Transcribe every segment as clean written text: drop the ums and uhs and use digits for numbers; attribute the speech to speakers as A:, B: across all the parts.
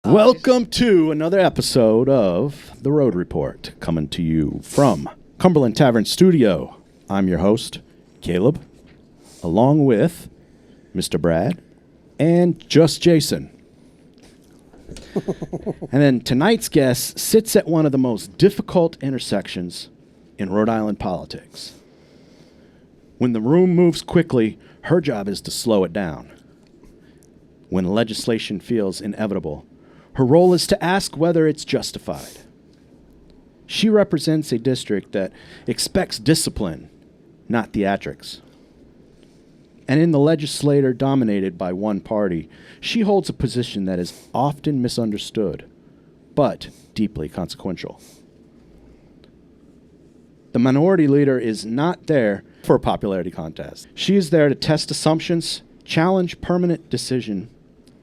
A: Welcome to another episode of The Rhode Report, coming to you from Cumberland Tavern Studio. I'm your host, Caleb, along with Mr. Brad and just Jason. And then tonight's guest sits at one of the most difficult intersections in Rhode Island politics. When the room moves quickly, her job is to slow it down. When legislation feels inevitable, her role is to ask whether it's justified. She represents a district that expects discipline, not theatrics. And in the legislature dominated by one party, she holds a position that is often misunderstood, but deeply consequential. The minority leader is not there for a popularity contest. She is there to test assumptions, challenge permanent decision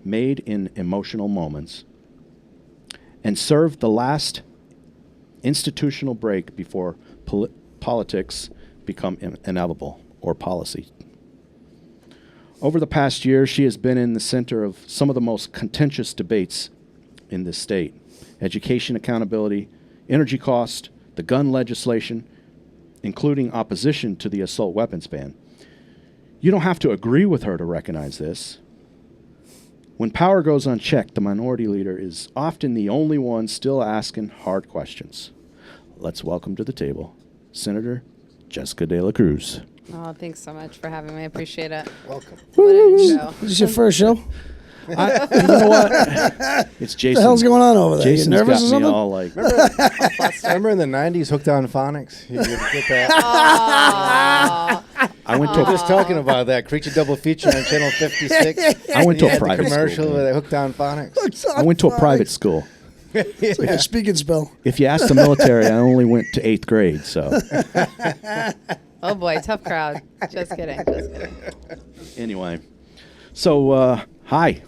A: made in emotional moments, and serve the last institutional break before politics become inevitable or policy. Over the past year, she has been in the center of some of the most contentious debates in this state: education accountability, energy cost, the gun legislation, including opposition to the assault weapons ban. You don't have to agree with her to recognize this. When power goes unchecked, the minority leader is often the only one still asking hard questions. Let's welcome to the table Senator Jessica de la Cruz.
B: Oh, thanks so much for having me. I appreciate it.
C: Welcome.
B: What an intro.
D: Is this your first show?
A: You know what? It's Jason.
D: What the hell's going on over there?
A: Jason's
D: you nervous
A: got
D: or something?
A: me all like...
C: Remember in the 90s, Hooked on Phonics? You could get that.
A: I went
C: We
A: to
C: were just talking about that. Creature double feature on Channel 56.
A: I went to
C: You
A: a
C: had the
A: private
C: commercial
A: school.
C: with Hooked on Phonics.
A: I went to a private school.
D: It's like a speaking spell.
A: If you ask the military, I only went to 8th grade, so...
B: Oh, boy. Tough crowd. Just kidding. Just kidding.
A: Anyway. So, hi.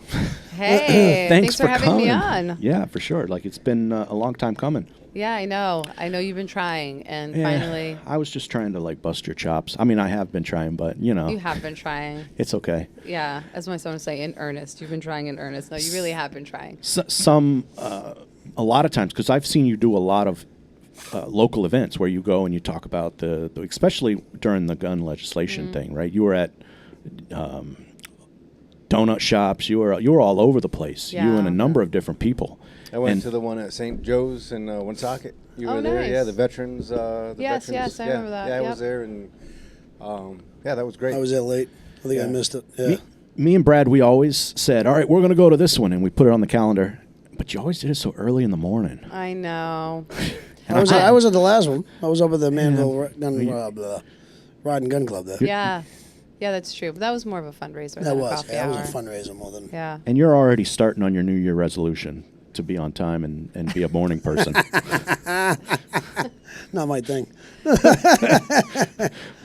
B: Hey.
A: Thanks
B: for having me
A: coming.
B: on.
A: Yeah, for sure. Like, it's been a long time coming.
B: Yeah, I know. I know you've been trying, and
A: Yeah,
B: finally...
A: I was just trying to, like, bust your chops. I mean, I have been trying, but, you know.
B: You have been trying.
A: It's okay.
B: Yeah, as my son would say, in earnest. You've been trying in earnest. No, you really have been trying.
A: A lot of times, because I've seen you do a lot of local events where you go and you talk about the especially during the gun legislation thing, right? You were at donut shops. You were all over the place.
B: Yeah.
A: You and a number of different people.
C: I went to the one at St. Joe's in Woonsocket. You were there?
B: Nice.
C: Yeah, the veterans.
B: Yes, I remember that.
C: Yeah, I
B: Yep.
C: was there, and yeah, that was great.
D: I was there late. I think I missed it. Yeah.
A: Me and Brad, we always said, all right, we're going to go to this one, and we put it on the calendar. But you always did it so early in the morning.
B: I know.
D: I was at the last one. I was up at the Manville Rod and Gun Club there.
B: Yeah. Yeah, that's true. But that was more of a fundraiser
D: That
B: than a
D: was.
B: coffee
D: Yeah,
B: hour.
D: it was a fundraiser more than.
B: Yeah.
A: And you're already starting on your New Year resolution to be on time and be a morning person.
D: Not my thing.
A: But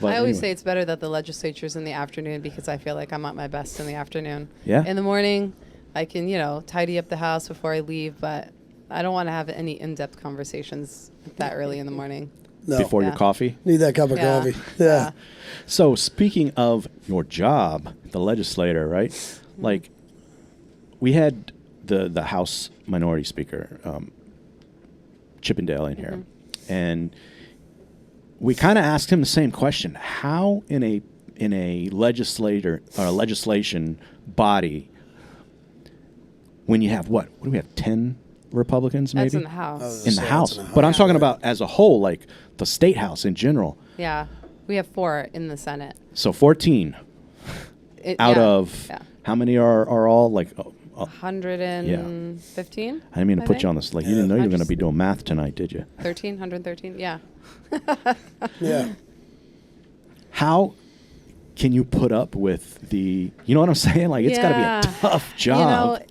B: I always
A: anyway.
B: say it's better that the legislature's in the afternoon because I feel like I'm at my best in the afternoon.
A: Yeah.
B: In the morning, I can, tidy up the house before I leave, but I don't want to have any in-depth conversations that early in the morning.
D: No.
A: Before your
B: Yeah.
A: coffee.
D: Need that cup of
B: Yeah.
D: coffee. Yeah.
A: So speaking of your job, the legislator, right? Like, we had the House Minority Speaker, Chippendale, in here, and we kind of asked him the same question: how in a legislator or a legislation body, when you have what do we have, 10 Republicans maybe
B: That's in the house.
A: in the House? But I'm talking about as a whole, like the State House in general.
B: Yeah. We have 4 in the Senate.
A: So 14 out of how many are all like?
B: 115?
A: I didn't mean to put you on this. Like, you didn't know you were going to be doing math tonight, did you?
B: 113? Yeah.
D: Yeah.
A: How can you put up with you know what I'm saying? Like, it's got to be a tough job.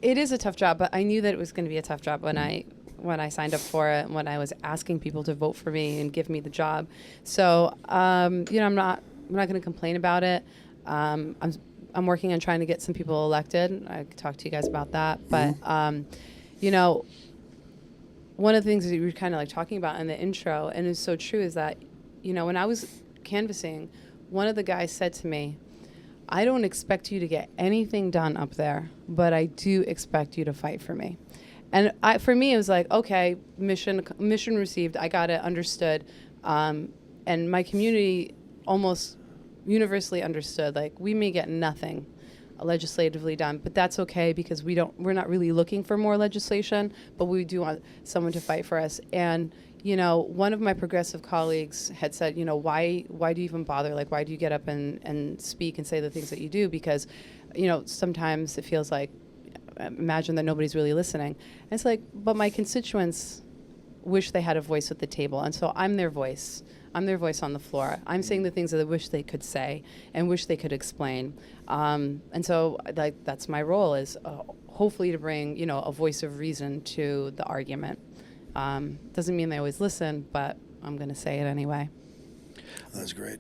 B: It is a tough job, but I knew that it was going to be a tough job when I signed up for it, when I was asking people to vote for me and give me the job. So, I'm not going to complain about it. I'm working on trying to get some people elected. I could talk to you guys about that. But, one of the things that you were kind of like talking about in the intro, and it's so true, is that, when I was canvassing, one of the guys said to me, I don't expect you to get anything done up there, but I do expect you to fight for me. And for me, it was like, okay, mission received. I got it, understood. And my community almost universally understood, like, we may get nothing legislatively done, but that's okay because we're not really looking for more legislation, but we do want someone to fight for us. And, you know, one of my progressive colleagues had said, you know, why do you even bother? Like, why do you get up and speak and say the things that you do? Because, you know, sometimes it feels like, imagine that nobody's really listening. And it's like, but my constituents wish they had a voice at the table. And so I'm their voice. I'm their voice on the floor. I'm saying the things that I wish they could say and wish they could explain. And so like that's my role, is hopefully to bring, you know, a voice of reason to the argument. Doesn't mean they always listen, but I'm going to say it anyway.
D: That's great.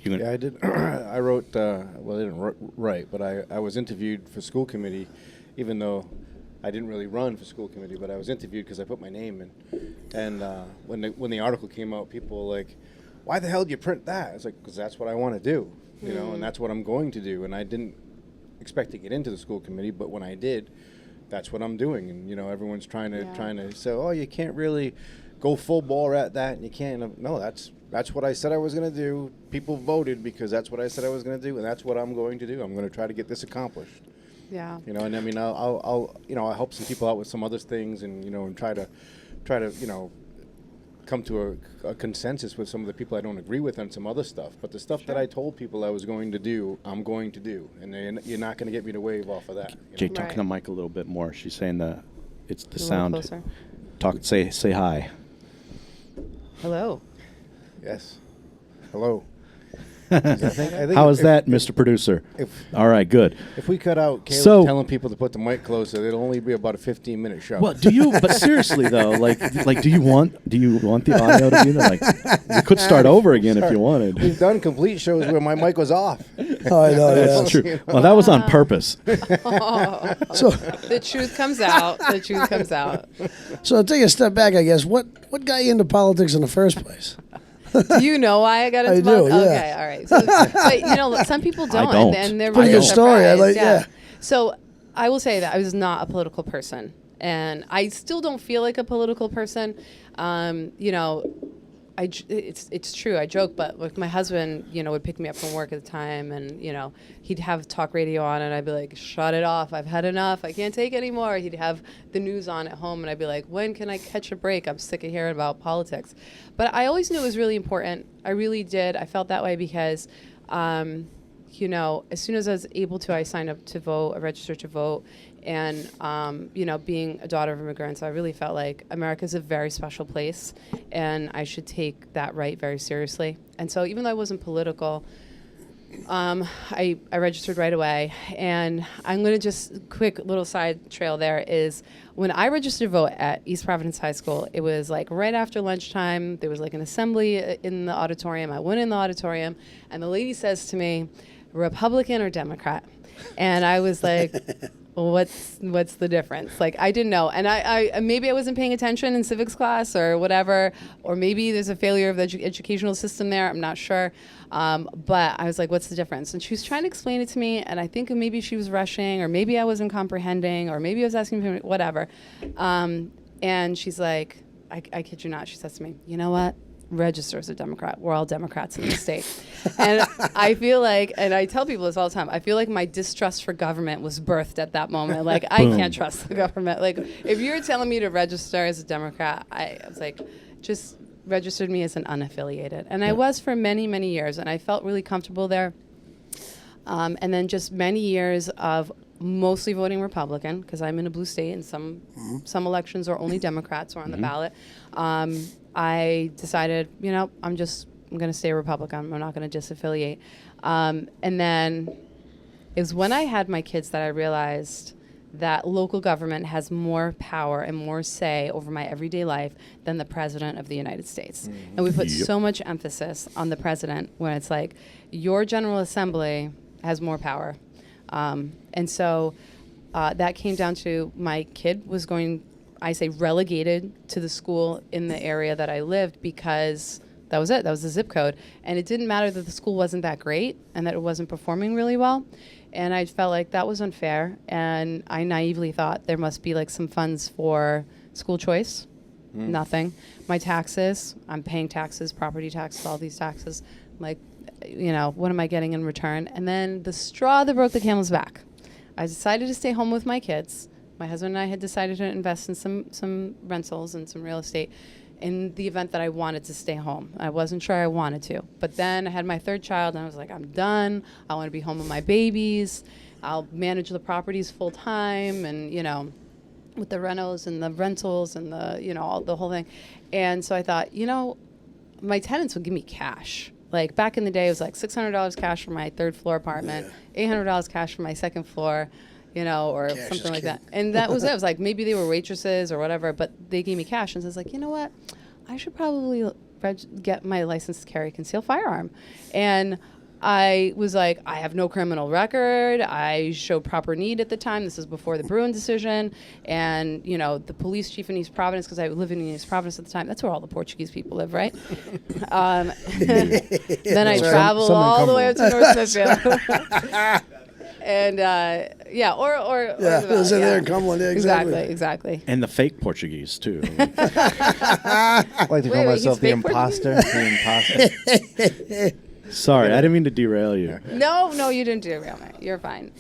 C: Yeah, I did. I wrote, well, I didn't write, but I was interviewed for school committee, even though I didn't really run for school committee, but I was interviewed because I put my name in. And when the article came out, people were like, why the hell did you print that? It's like, because that's what I want to do, you know, and that's what I'm going to do. And I didn't expect to get into the school committee, but when I did, that's what I'm doing. And, you know, everyone's trying to say, oh, you can't really go full bore at that, and you can't. No, that's what I said I was going to do. People voted because that's what I said I was going to do, and that's what I'm going to do. I'm going to try to get this accomplished.
B: Yeah.
C: You know, and I mean, I'll you know, I'll help some people out with some other things, and you know, and try to, you know, come to a consensus with some of the people I don't agree with on some other stuff. But the stuff that I told people I was going to do, I'm going to do, and you're not going to get me to wave off of that.
A: Jay,
C: You know?
A: talking to Mike a little bit more. She's saying it's the
B: A little
A: sound.
B: closer.
A: Say hi.
B: Hello.
C: Yes. Hello. I think
A: How is
C: if-
A: that, Mr. Producer?
C: If
A: All right, good.
C: if we cut out Caleb
A: So-
C: telling people to put the mic closer, it'll only be about a 15-minute show.
A: Well, do you? But seriously though, like, do you want the audio to be there? Like, we could start over again if you wanted.
C: We've done complete shows where my mic was off.
D: Oh, I know. Yeah.
A: That's true. Well, that was on purpose.
D: So,
B: The truth comes out. The truth comes out.
D: so take a step back, I guess. What got you into politics in the first place?
B: Do you know why I got into
D: I do,
B: politics?
D: yeah.
B: Okay, all right. So, but you know, some people don't,
A: don't.
B: and they're
A: Pretty
B: really
A: good
D: story. I
B: surprised,
D: like- yeah.
B: So I will say that I was not a political person, and I still don't feel like a political person. You know, it's true. I joke, but like my husband, you know, would pick me up from work at the time, and you know, he'd have talk radio on, and I'd be like, "Shut it off! I've had enough. I can't take anymore." He'd have the news on at home, and I'd be like, "When can I catch a break? I'm sick of hearing about politics." But I always knew it was really important. I really did. I felt that way because, you know, as soon as I was able to, I signed up to vote. I registered to vote. And, you know, being a daughter of immigrants, I really felt like America's a very special place, and I should take that right very seriously. And so even though I wasn't political, I registered right away. And I'm going to just, quick little side trail there is, when I registered to vote at East Providence High School, it was like right after lunchtime. There was like an assembly in the auditorium. I went in the auditorium, and the lady says to me, Republican or Democrat? And I was like, what's the difference? Like, I didn't know. And I maybe I wasn't paying attention in civics class or whatever, or maybe there's a failure of the educational system there. I'm not sure. But I was like, what's the difference? And she was trying to explain it to me, and I think maybe she was rushing, or maybe I wasn't comprehending, or maybe I was asking for whatever. And she's like, I kid you not, she says to me, you know what? Register as a Democrat. We're all Democrats in the state. And I feel like, and I tell people this all the time, I feel like my distrust for government was birthed at that moment. Like, I can't trust the government. Like, if you're telling me to register as a Democrat, I was like, just registered me as an unaffiliated. And I was for many, many years, and I felt really comfortable there. And then just many years of mostly voting Republican, because I'm in a blue state, and some elections are only Democrats who are on the ballot. I decided, you know, I'm going to stay Republican. I'm not going to disaffiliate. And then it was when I had my kids that I realized that local government has more power and more say over my everyday life than the president of the United States. And we put so much emphasis on the president when it's like, your General Assembly has more power. And so that came down to my kid was going, I say, relegated to the school in the area that I lived because That was it. That was the zip code. And it didn't matter that the school wasn't that great and that it wasn't performing really well. And I felt like that was unfair. And I naively thought there must be like some funds for school choice. Nothing. My taxes, I'm paying taxes, property taxes, all these taxes. Like, you know, what am I getting in return? And then the straw that broke the camel's back. I decided to stay home with my kids. My husband and I had decided to invest in some rentals and some real estate in the event that I wanted to stay home. I wasn't sure I wanted to. But then I had my third child, and I was like, I'm done. I want to be home with my babies. I'll manage the properties full time, and, you know, with the rentals and the rentals and the, you know, all the whole thing. And so I thought, you know, my tenants would give me cash. Like back in the day, it was like $600 cash for my third floor apartment, $800 cash for my second floor, you know, or
D: Cash
B: something
D: is
B: like
D: king.
B: that. And that was it. It was like maybe they were waitresses or whatever, but they gave me cash. And so I was like, you know what? I should probably get my license to carry a concealed firearm. And I was like, I have no criminal record. I showed proper need at the time. This is before the Bruin decision. And, you know, the police chief in East Providence, because I was living in East Providence at the time. That's where all the Portuguese people live, right? Then I traveled
C: Some in
B: all the way up to North Smithfield. And, yeah, or
D: Yeah, it was in there in Cumberland. Yeah,
B: Exactly.
A: And the fake Portuguese, too.
C: I like to call
B: Wait,
C: myself the
B: he's fake
C: imposter. The imposter.
A: Sorry, I didn't mean to derail you.
B: No, you didn't derail me. You're fine.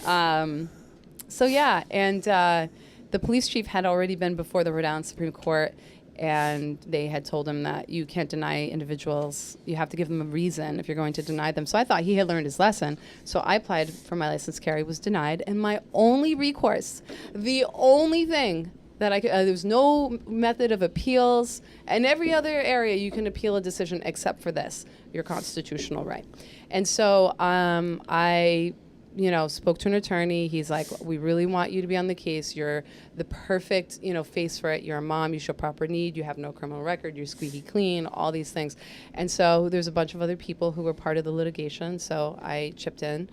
B: So yeah, and the police chief had already been before the Rhode Island Supreme Court, and they had told him that you can't deny individuals. You have to give them a reason if you're going to deny them. So I thought he had learned his lesson. So I applied for my license to carry, was denied, and my only recourse, the only thing that I could, there was no method of appeals. In every other area, you can appeal a decision except for this, your constitutional right. And so I, you know, spoke to an attorney. He's like, we really want you to be on the case. You're the perfect, you know, face for it. You're a mom. You show proper need. You have no criminal record. You're squeaky clean, all these things. And so there's a bunch of other people who were part of the litigation. So I chipped in.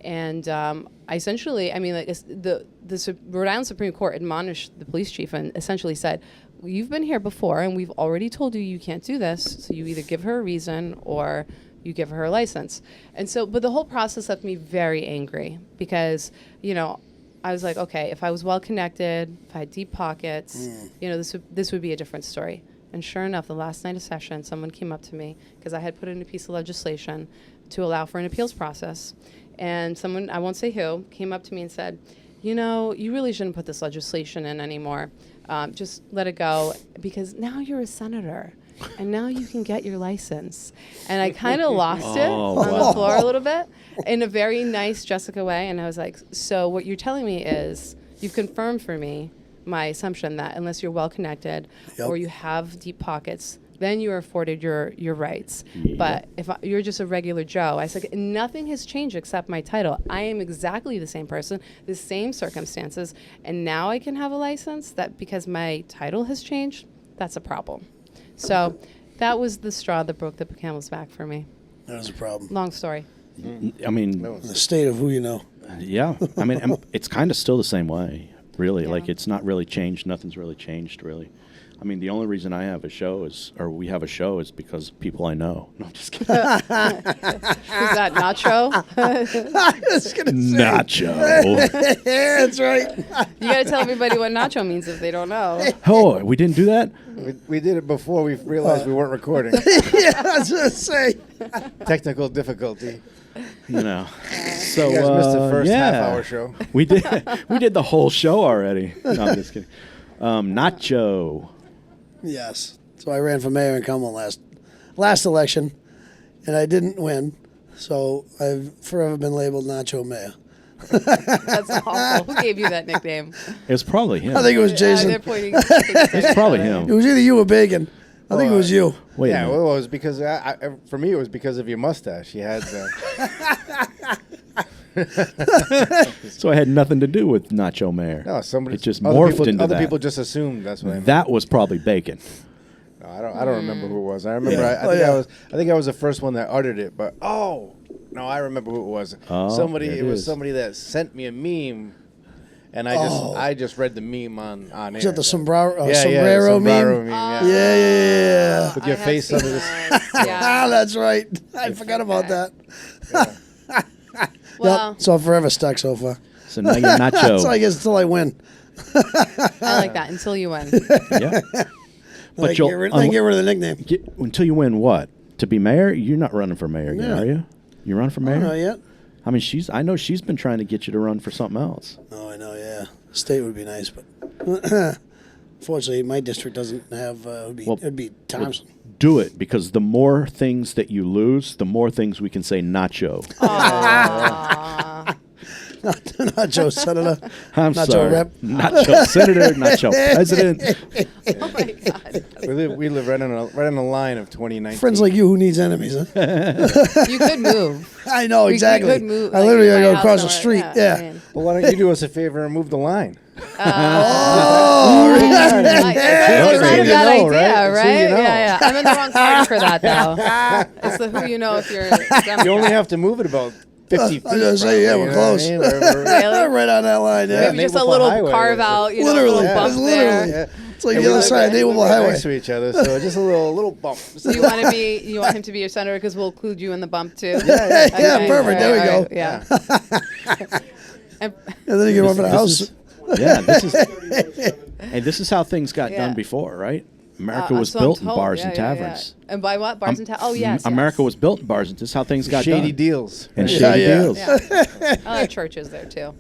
B: And I essentially, I mean, like the Rhode Island Supreme Court admonished the police chief and essentially said, you've been here before and we've already told you can't do this. So you either give her a reason or you give her a license. And so, but the whole process left me very angry because, you know, I was like, okay, if I was well connected, if I had deep pockets, you know, this would be a different story. And sure enough, the last night of session, someone came up to me because I had put in a piece of legislation to allow for an appeals process. And someone, I won't say who, came up to me and said, you know, you really shouldn't put this legislation in anymore. Just let it go because now you're a senator and now you can get your license. And I kind of lost it on the floor a little bit in a very nice Jessica way. And I was like, so what you're telling me is you've confirmed for me my assumption that unless you're well connected or you have deep pockets, then you are afforded your rights. But if you're just a regular Joe, I said, nothing has changed except my title. I am exactly the same person, the same circumstances, and now I can have a license. That because my title has changed, that's a problem. So that was the straw that broke the camel's back for me.
D: That was a problem.
B: Long story.
A: I mean,
D: The state of who you know.
A: yeah. I mean, it's kind of still the same way, really.
B: Yeah.
A: Like, it's not really changed. Nothing's really changed, really. I mean, the only reason I have a show we have a show is because of people I know. No, I'm just kidding.
B: Is that Nacho?
D: I was going to say.
A: Nacho.
D: Yeah, that's right.
B: You got to tell everybody what Nacho means if they don't know.
A: Oh, we didn't do that?
C: We did it before we realized we weren't recording.
D: Yeah, I was going to say.
C: Technical difficulty.
A: You know. So,
C: You guys missed the first
A: yeah.
C: half-hour show.
A: We did the whole show already. No, I'm just kidding. Nacho.
D: Yes. So I ran for mayor in Cumberland last election, and I didn't win. So I've forever been labeled Nacho Mayor.
B: That's awful. Who gave you that nickname?
A: It was probably him.
D: I think it was
B: They're
D: Jason.
B: pointing.
A: It was probably
D: It
A: him.
D: was either you or Bacon. I think it was you.
A: Wait a
C: Yeah,
A: minute.
C: well, it was because for me it was because of your mustache. You had
A: So I had nothing to do with Nacho Mayor.
C: no somebody.
A: It just
C: other
A: morphed
C: people,
A: into
C: other
A: that.
C: people just assumed that's what I meant.
A: That was probably Bacon.
C: No, I don't remember who it was. I remember.
A: Yeah.
C: I think I was the first one that uttered it. But no, I remember who it was.
A: Oh,
C: somebody.
A: there
C: It
A: it
C: was
A: is.
C: somebody that sent me a meme, And I just read the meme on air.
D: Is that the sombrero,
C: the
D: sombrero
C: sombrero
D: meme?
C: yeah.
D: Yeah.
C: With your
B: I
C: face
B: have
C: under
B: seen
C: this.
B: that. Yeah.
D: That's right. I forgot about that.
B: Well,
D: Yep. So I'm forever stuck so far.
A: So now you're nacho.
D: So I guess until I win.
B: I like that. Until you win.
A: Yeah.
D: But get rid of the nickname.
A: Until you win what? To be mayor? You're not running for mayor again,
D: Yeah.
A: are you? You run for mayor?
D: Not yet.
A: I mean, I know she's been trying to get you to run for something else.
D: Oh, I know, yeah. State would be nice, but fortunately, my district doesn't have, it'd be Thompson.
A: Do it, because the more things that you lose, the more things we can say nacho.
B: Aww.
D: Nacho Senator.
A: I'm
D: Nacho
A: sorry.
D: Rep.
A: Nacho Senator, Nacho President.
B: Oh my God.
C: We live right on the line of 2019.
D: Friends like you, who needs enemies, huh?
B: You could move.
D: I know,
B: We
D: exactly.
B: could move,
D: I
B: like,
D: literally
B: buy
D: gotta
B: a
D: go
B: house
D: across the
B: somewhere.
D: street. Yeah.
B: I mean,
C: Well, why don't you do us a favor and move the line?
D: Oh,
B: It's not a bad
C: You know,
B: idea,
C: right?
B: right?
C: It's who you know.
B: Yeah. I'm in the wrong party for that, though. It's the who you know if you're a Democrat.
C: You only have to move it about 50 feet.
D: I was gonna say, yeah,
C: probably,
D: we're
C: you know what I
D: close.
C: mean? We're-
D: right on that line, yeah.
B: Maybe just a
C: Maple
B: little
C: Highway
B: carve
C: is
B: out, you know, a
D: Literally,
B: little
D: yeah.
B: bump
D: It's literally.
B: there.
D: It's like the other side of Naval
C: We're
D: Highway.
C: next to each other, so just a little bump.
B: So you want him to be your senator because we'll include you in the bump too.
D: Yeah,
B: Okay,
D: perfect. There we go.
B: right, yeah. And-
D: And then you get over the house.
A: This is how things got done
B: Yeah.
A: before, right? America was
B: so I'm
A: built in
B: told.
A: bars
B: Yeah,
A: and
B: yeah,
A: taverns.
B: yeah. And by what? Bars and taverns? Oh, yes.
A: America
B: yes.
A: was built in bars, and this is how things got
C: Shady
A: done.
C: deals.
A: And
D: Yeah,
A: shady
D: yeah.
A: deals.
B: Yeah. I like churches there too.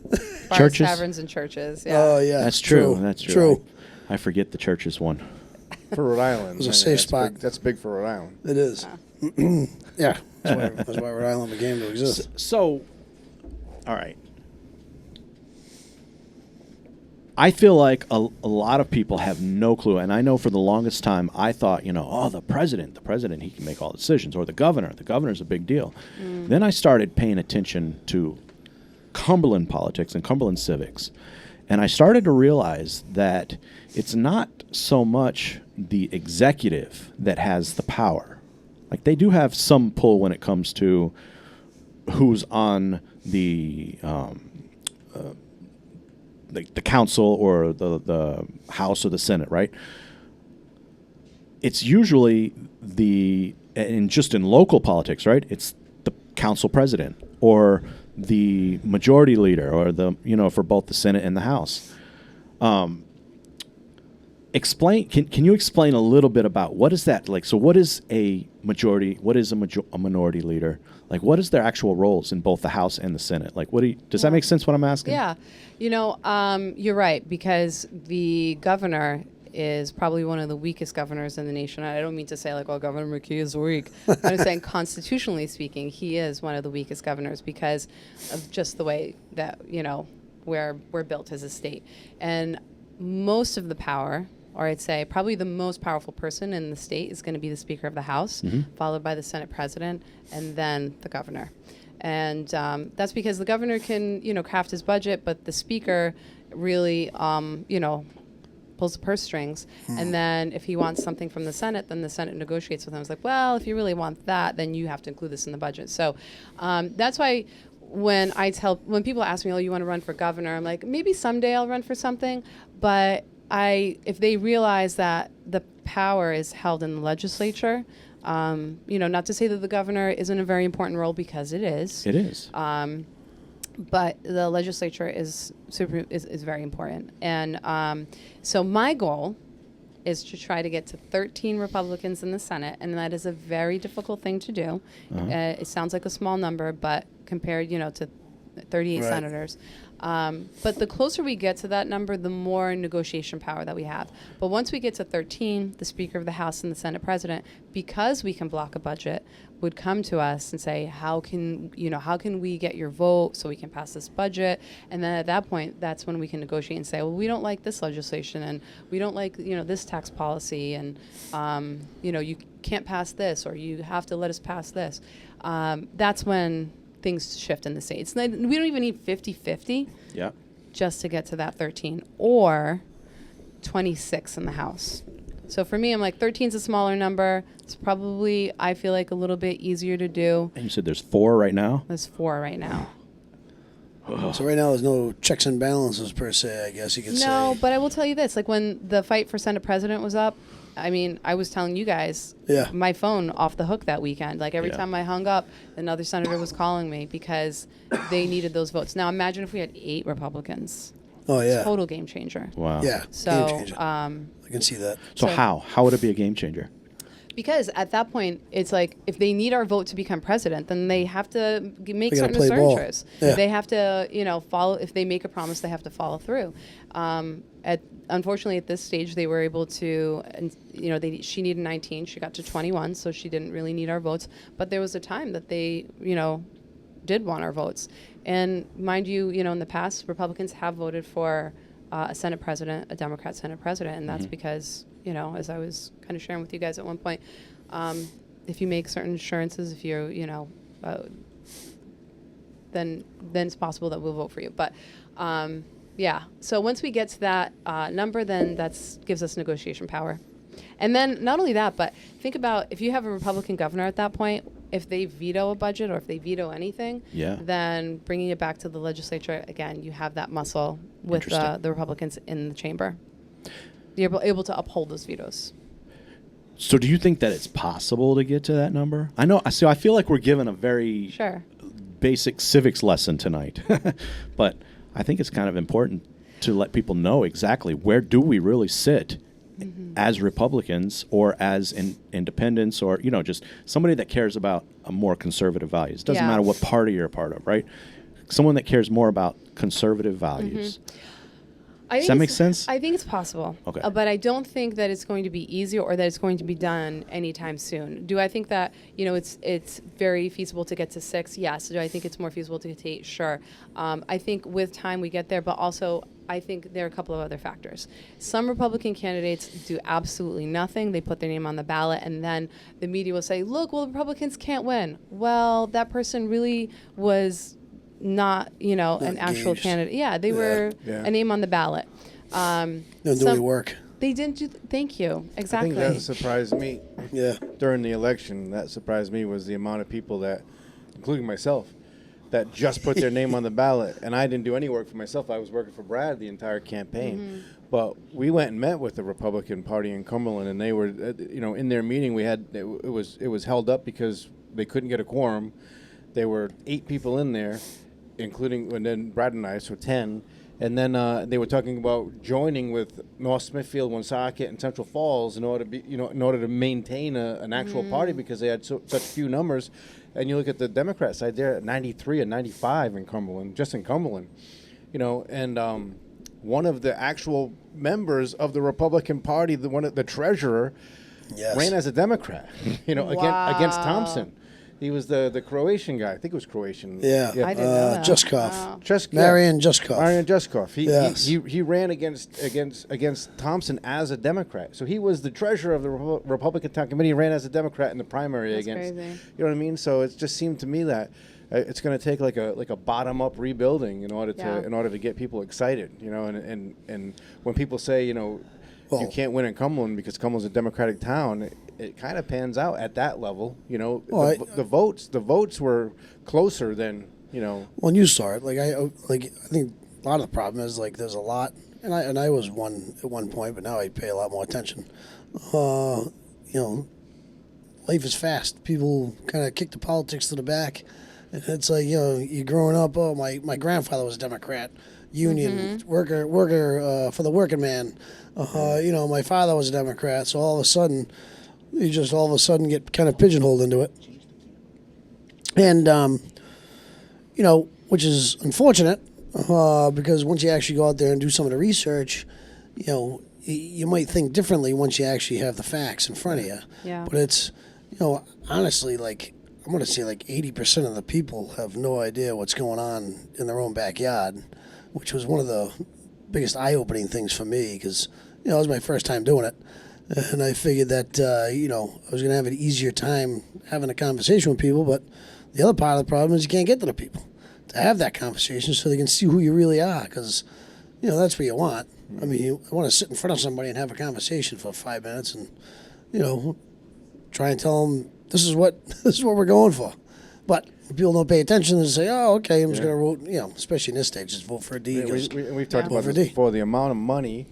B: Bars,
A: Churches?
B: taverns, and churches. Yeah.
D: Oh, yeah.
A: That's true. That's true.
D: True.
A: I forget the churches one.
C: For Rhode Island.
D: It was a
C: I mean,
D: safe
C: that's
D: spot.
C: Big, that's big for Rhode Island.
D: It is. Yeah. That's why Rhode Island began to exist.
A: So, all right. I feel like a lot of people have no clue, and I know for the longest time I thought, the president, he can make all the decisions, or the governor's a big deal. Then I started paying attention to Cumberland politics and Cumberland civics, and I started to realize that it's not so much the executive that has the power. Like, they do have some pull when it comes to who's on the council or the House or the Senate, right? It's usually just in local politics, right? It's the council president or the majority leader or for both the Senate and the House. Can you explain a little bit about what is that like? So what is a majority? What is a minority leader? Like, what is their actual roles in both the House and the Senate? Like, does that make sense what I'm asking?
B: Yeah. You're right, because the governor is probably one of the weakest governors in the nation. I don't mean to say Governor McKee is weak. I'm saying constitutionally speaking, he is one of the weakest governors because of just the way that, we're built as a state. And most of the power, or I'd say probably the most powerful person in the state, is going to be the Speaker of the House, followed by the Senate President, and then the governor. And that's because the governor can, craft his budget, but the Speaker really, pulls the purse strings. And then if he wants something from the Senate, then the Senate negotiates with him. It's like, well, if you really want that, then you have to include this in the budget. So that's why when people ask me, oh, you want to run for governor? I'm like, maybe someday I'll run for something, but if they realize that the power is held in the legislature, not to say that the governor isn't a very important role, because it is.
A: It is.
B: But the legislature is very important. And so my goal is to try to get to 13 Republicans in the Senate, and that is a very difficult thing to do. It sounds like a small number, but compared, to 38 senators. But the closer we get to that number, the more negotiation power that we have. But once we get to 13, the Speaker of the House and the Senate President, because we can block a budget, would come to us and say, how can we get your vote so we can pass this budget? And then at that point, that's when we can negotiate and say, well, we don't like this legislation, and we don't like, this tax policy, and, you can't pass this, or you have to let us pass this. That's when things shift in the states. We don't even need 50-50 just to get to that 13, or 26 in the House. So for me, I'm like, 13 is a smaller number. It's probably, I feel like, a little bit easier to do.
A: And you said there's 4 right now?
B: There's 4 right now.
D: So right now there's no checks and balances per se, I guess you could say.
B: No, but I will tell you this: like when the fight for Senate president was up, I mean, I was telling you guys, my phone off the hook that weekend. Like every time I hung up, another senator was calling me because they needed those votes. Now imagine if we had 8 Republicans.
D: Oh yeah.
B: Total game changer.
A: Wow.
D: Yeah.
B: So
D: game changer. I can see that.
A: So how would it be a game changer?
B: Because at that point, it's like if they need our vote to become president, then they have to make
D: They gotta
B: certain
D: play ball.
B: assurances.
D: Yeah.
B: They have to, follow. If they make a promise, they have to follow through. Unfortunately, at this stage, they were able to. And, she needed 19. She got to 21, so she didn't really need our votes. But there was a time that they, did want our votes. And mind you, in the past, Republicans have voted for a Senate president, a Democrat Senate president, and that's because. As I was kind of sharing with you guys at one point, if you make certain assurances, if you're, then it's possible that we'll vote for you. But so once we get to that number, then that gives us negotiation power. And then not only that, but think about if you have a Republican governor at that point, if they veto a budget or if they veto anything, then bringing it back to the legislature, again, you have that muscle with the Republicans in the chamber. You're able to uphold those vetoes.
A: So do you think that it's possible to get to that number? So I feel like we're given a very basic civics lesson tonight. But I think it's kind of important to let people know exactly where do we really sit as Republicans or as independents or, just somebody that cares about a more conservative values. Doesn't matter what party you're a part of, right? Someone that cares more about conservative values. Does that make sense?
B: I think it's possible.
A: Okay.
B: But I don't think that it's going to be easy or that it's going to be done anytime soon. Do I think that, it's very feasible to get to 6? Yes. Do I think it's more feasible to get to 8? Sure. I think with time we get there, but also I think there are a couple of other factors. Some Republican candidates do absolutely nothing. They put their name on the ballot, and then the media will say, look, the Republicans can't win. Well, that person really was not, an actual candidate. Yeah, they were a name on the ballot.
D: Didn't do any work.
B: They didn't do. Thank you. Exactly.
C: I think that surprised me.
D: Yeah.
C: During the election, that surprised me was the amount of people that, including myself, that just put their name on the ballot. And I didn't do any work for myself. I was working for Brad the entire campaign. But we went and met with the Republican Party in Cumberland, and they were, in their meeting we had it was held up because they couldn't get a quorum. There were 8 people in there, including, and then Brad and I, so 10. And then they were talking about joining with North Smithfield, Woonsocket, and Central Falls in order to be, in order to maintain an actual party because they had such few numbers. And you look at the Democrat side, they're at 93 and 95 in Cumberland, just in Cumberland, and one of the actual members of the Republican Party, the treasurer, ran as a Democrat, against Thompson. He was the Croatian guy. I think it was Croatian.
D: Yeah.
B: I didn't know that.
D: Juskov.
B: Wow.
D: Marian Juskov.
C: Marian Juskov. He ran against Thompson as a Democrat. So he was the treasurer of the Republican Town Committee. He ran as a Democrat in the primary
B: That's
C: against.
B: Crazy.
C: You know what I mean? So it just seemed to me that it's going to take like a bottom up rebuilding in order to get people excited. And when people say you can't win in Cumberland because Cumberland's a Democratic town. It kind of pans out at that level, the votes were closer than, Well,
D: and you saw it. I think a lot of the problem is there's a lot, and I was one at one point, but now I pay a lot more attention. Life is fast. People kind of kick the politics to the back, and it's you're growing up. Oh, my grandfather was a Democrat, union worker for the working man. My father was a Democrat, so all of a sudden. You just all of a sudden get kind of pigeonholed into it. And, which is unfortunate because once you actually go out there and do some of the research, you might think differently once you actually have the facts in front of you.
B: Yeah.
D: But it's, honestly, I'm going to say 80% of the people have no idea what's going on in their own backyard, which was one of the biggest eye-opening things for me because, it was my first time doing it. And I figured that, I was going to have an easier time having a conversation with people. But the other part of the problem is you can't get to the people to have that conversation so they can see who you really are. Because, that's what you want. I mean, you want to sit in front of somebody and have a conversation for 5 minutes and, try and tell them this is what we're going for. But People don't pay attention and say, "Oh, okay, I'm just going to vote." You know, especially in this state, just vote for a D.
C: Yeah,
D: because
C: we've talked
B: Yeah.
C: about
D: Vote for
C: this
D: D.
C: before. The amount of money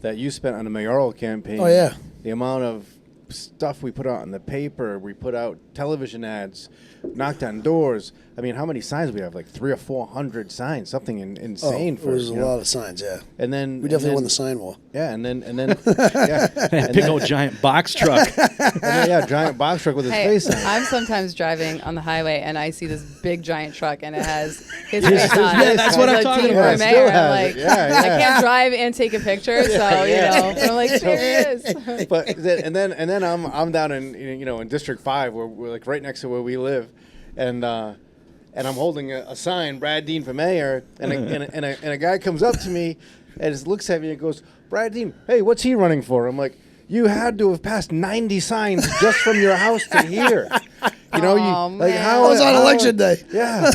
C: that you spent on the mayoral campaign.
D: Oh, yeah.
C: The amount of stuff we put out in the paper, we put out television ads, knocked on doors. I mean, how many signs we have? Like 300 or 400 signs, something insane.
D: It was a lot of signs, yeah.
C: And then
D: We definitely won the sign war.
C: Yeah, and then yeah, and
A: Big old giant box truck.
C: then, giant box truck with his
B: Hey,
C: face on it.
B: I'm sometimes driving on the highway and I see this big giant truck and it has his face on it.
A: Yeah, that's what I'm
B: As a
A: talking
B: teen
A: about.
B: for
C: It
B: mayor.
C: still
B: I'm
C: has
B: like,
C: it. Yeah,
B: I can't drive and take a picture, so I'm like, there he is.
C: But then I'm down in District 5, where we're like right next to where we live, and I'm holding a sign, Brad Dean for mayor, and a guy comes up to me and just looks at me and goes, "Brad Dean, hey, what's he running for?" I'm like, "You had to have passed 90 signs just from your house to here." You know,
B: Oh,
C: like
B: man.
C: how
D: That was on
C: how-
D: election day.
C: Yeah.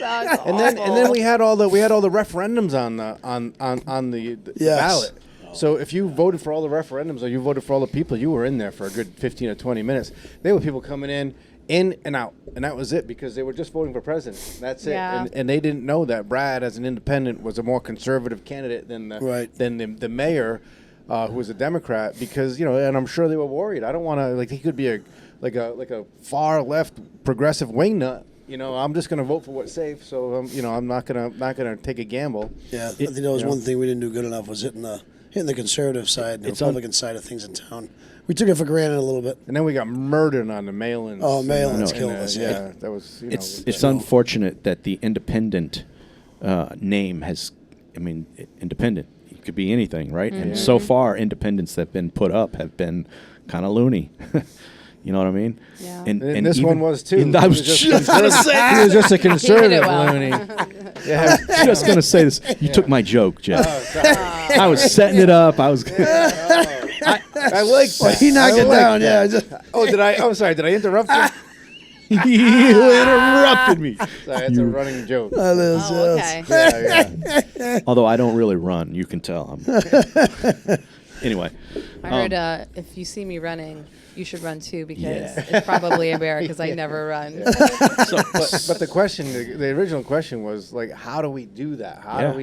B: That's
C: And then
B: awful.
C: we had all the referendums on the
D: Yes.
C: ballot. So if you voted for all the referendums or you voted for all the people, you were in there for a good 15 or 20 minutes. There were people coming in and out, and that was it, because they were just voting for president. That's it.
B: Yeah.
C: And they didn't know that Brad, as an independent, was a more conservative candidate than the mayor, who was a Democrat, because and I'm sure they were worried. I don't want to he could be a far left progressive wingnut. I'm just going to vote for what's safe. So I'm not gonna take a gamble.
D: Yeah, I think that was one thing we didn't do good enough, was hitting the conservative side, the
A: It's
D: Republican side of things in town. We took it for granted a little bit.
C: And then we got murdered on the mail-ins.
D: Oh, mail-ins
C: And,
D: killed us, yeah.
C: Yeah, that was.
A: It's unfortunate that the independent name has. I mean, independent. It could be anything, right? And so far, independents that have been put up have been kind of loony. You know what I mean?
B: Yeah.
C: And this
A: even-
C: one was too.
A: And I
C: He
A: was just gonna say.
C: He was just a conservative
B: well.
C: loony. Yeah.
A: Just gonna say this. You took my joke, Jeff. I was setting it up. I was.
C: I like that.
D: He knocked
C: I
D: it
C: like
D: down,
C: that.
D: yeah.
C: Oh, did I? I'm sorry. Did I interrupt you?
A: You interrupted me.
C: Sorry, it's a running joke.
D: That is,
B: Oh,
D: yes.
B: okay.
C: Yeah.
A: Although I don't really run, you can tell. Anyway,
B: I heard if you see me running, you should run too, because
A: Yeah.
B: it's probably a bear, because I never run.
C: But the question, the original question was like, how do we do that? How
A: Yeah.
C: do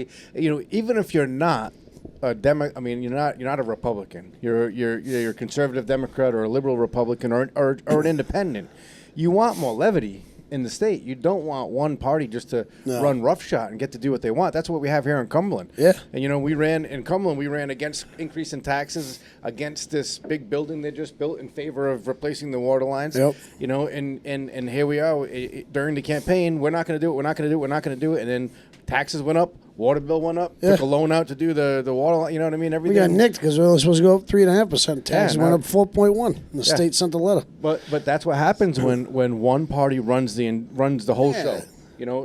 C: we, even if you're not a you're not a Republican. You're a conservative Democrat or a liberal Republican or an independent. You want more levity in the state. You don't want one party just to run roughshod and get to do what they want. That's what we have here in Cumberland.
D: Yeah.
C: And we ran in Cumberland. We ran against increasing taxes, against this big building they just built, in favor of replacing the water lines.
D: Yep.
C: And here we are during the campaign. We're not going to do it. We're not going to do it. We're not going to do it. And then taxes went up. Water bill went up.
D: Yeah.
C: Took a loan out to do the water line. You know what I mean?
D: We
C: Everything.
D: got nicked because we were supposed to go up 3.5%. Taxes
C: Yeah,
D: went
C: no.
D: up 4.1. And the state sent a letter.
C: But that's what happens when one party runs the whole show.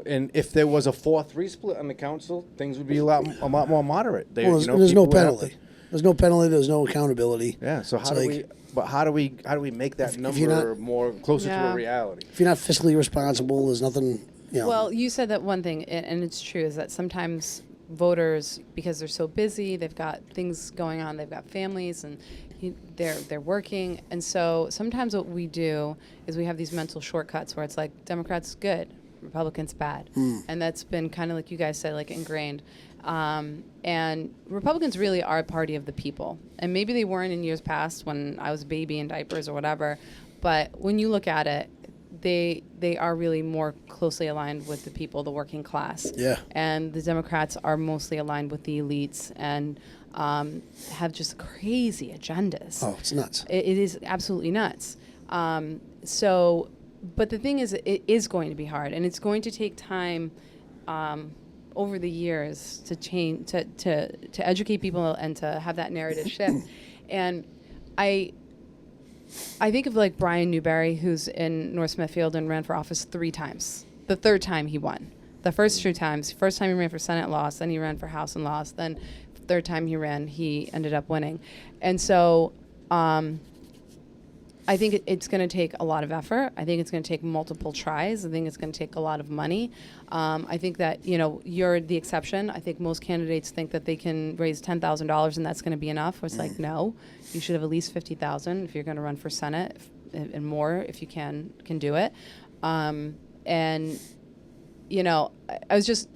C: And if there was a 4-3 split on the council, things would be a lot more moderate.
D: Well, there's no
C: people would have to-
D: penalty. There's no penalty. There's no accountability.
C: Yeah. So
D: It's
C: how do
D: like,
C: we? But how do we make that
D: if you're
C: number
D: not-
C: more closer to
B: Yeah.
C: a reality?
D: If you're not fiscally responsible, there's nothing.
B: Well, you said that one thing, and it's true, is that sometimes voters, because they're so busy, they've got things going on, they've got families, and they're working, and so sometimes what we do is we have these mental shortcuts where it's like, Democrats good, Republicans bad, and that's been kind of, like you guys said, like ingrained. And Republicans really are a party of the people, and maybe they weren't in years past when I was a baby in diapers or whatever, but when you look at it, they are really more closely aligned with the people, the working class.
D: Yeah.
B: And the Democrats are mostly aligned with the elites and have just crazy agendas.
D: Oh, it's nuts.
B: It is absolutely nuts. But the thing is, it is going to be hard, and it's going to take time over the years to change, to educate people and to have that narrative shift. And I think of like Brian Newberry, who's in North Smithfield and ran for office 3 times. The 3rd time he won. The first 2 times, first time he ran for Senate, lost. Then he ran for House and lost. Then 3rd time he ran, he ended up winning. And so I think it's going to take a lot of effort. I think it's going to take multiple tries. I think it's going to take a lot of money. I think that, you're the exception. I think most candidates think that they can raise $10,000 and that's going to be enough. It's like, no, you should have at least $50,000 if you're going to run for Senate, and more if you can do it. And, you know, I was just,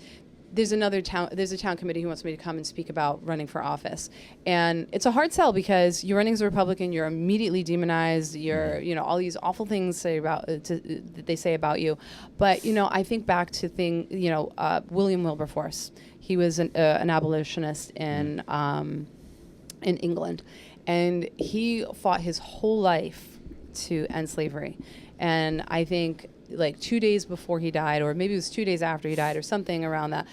B: there's a town committee who wants me to come and speak about running for office. And it's a hard sell because you're running as a Republican, you're immediately demonized, you're, you know, all these awful things that they say about you. But, you know, I think back to William Wilberforce. He was an abolitionist in England. And he fought his whole life to end slavery. And I think like 2 days before he died, or maybe it was 2 days after he died or something around that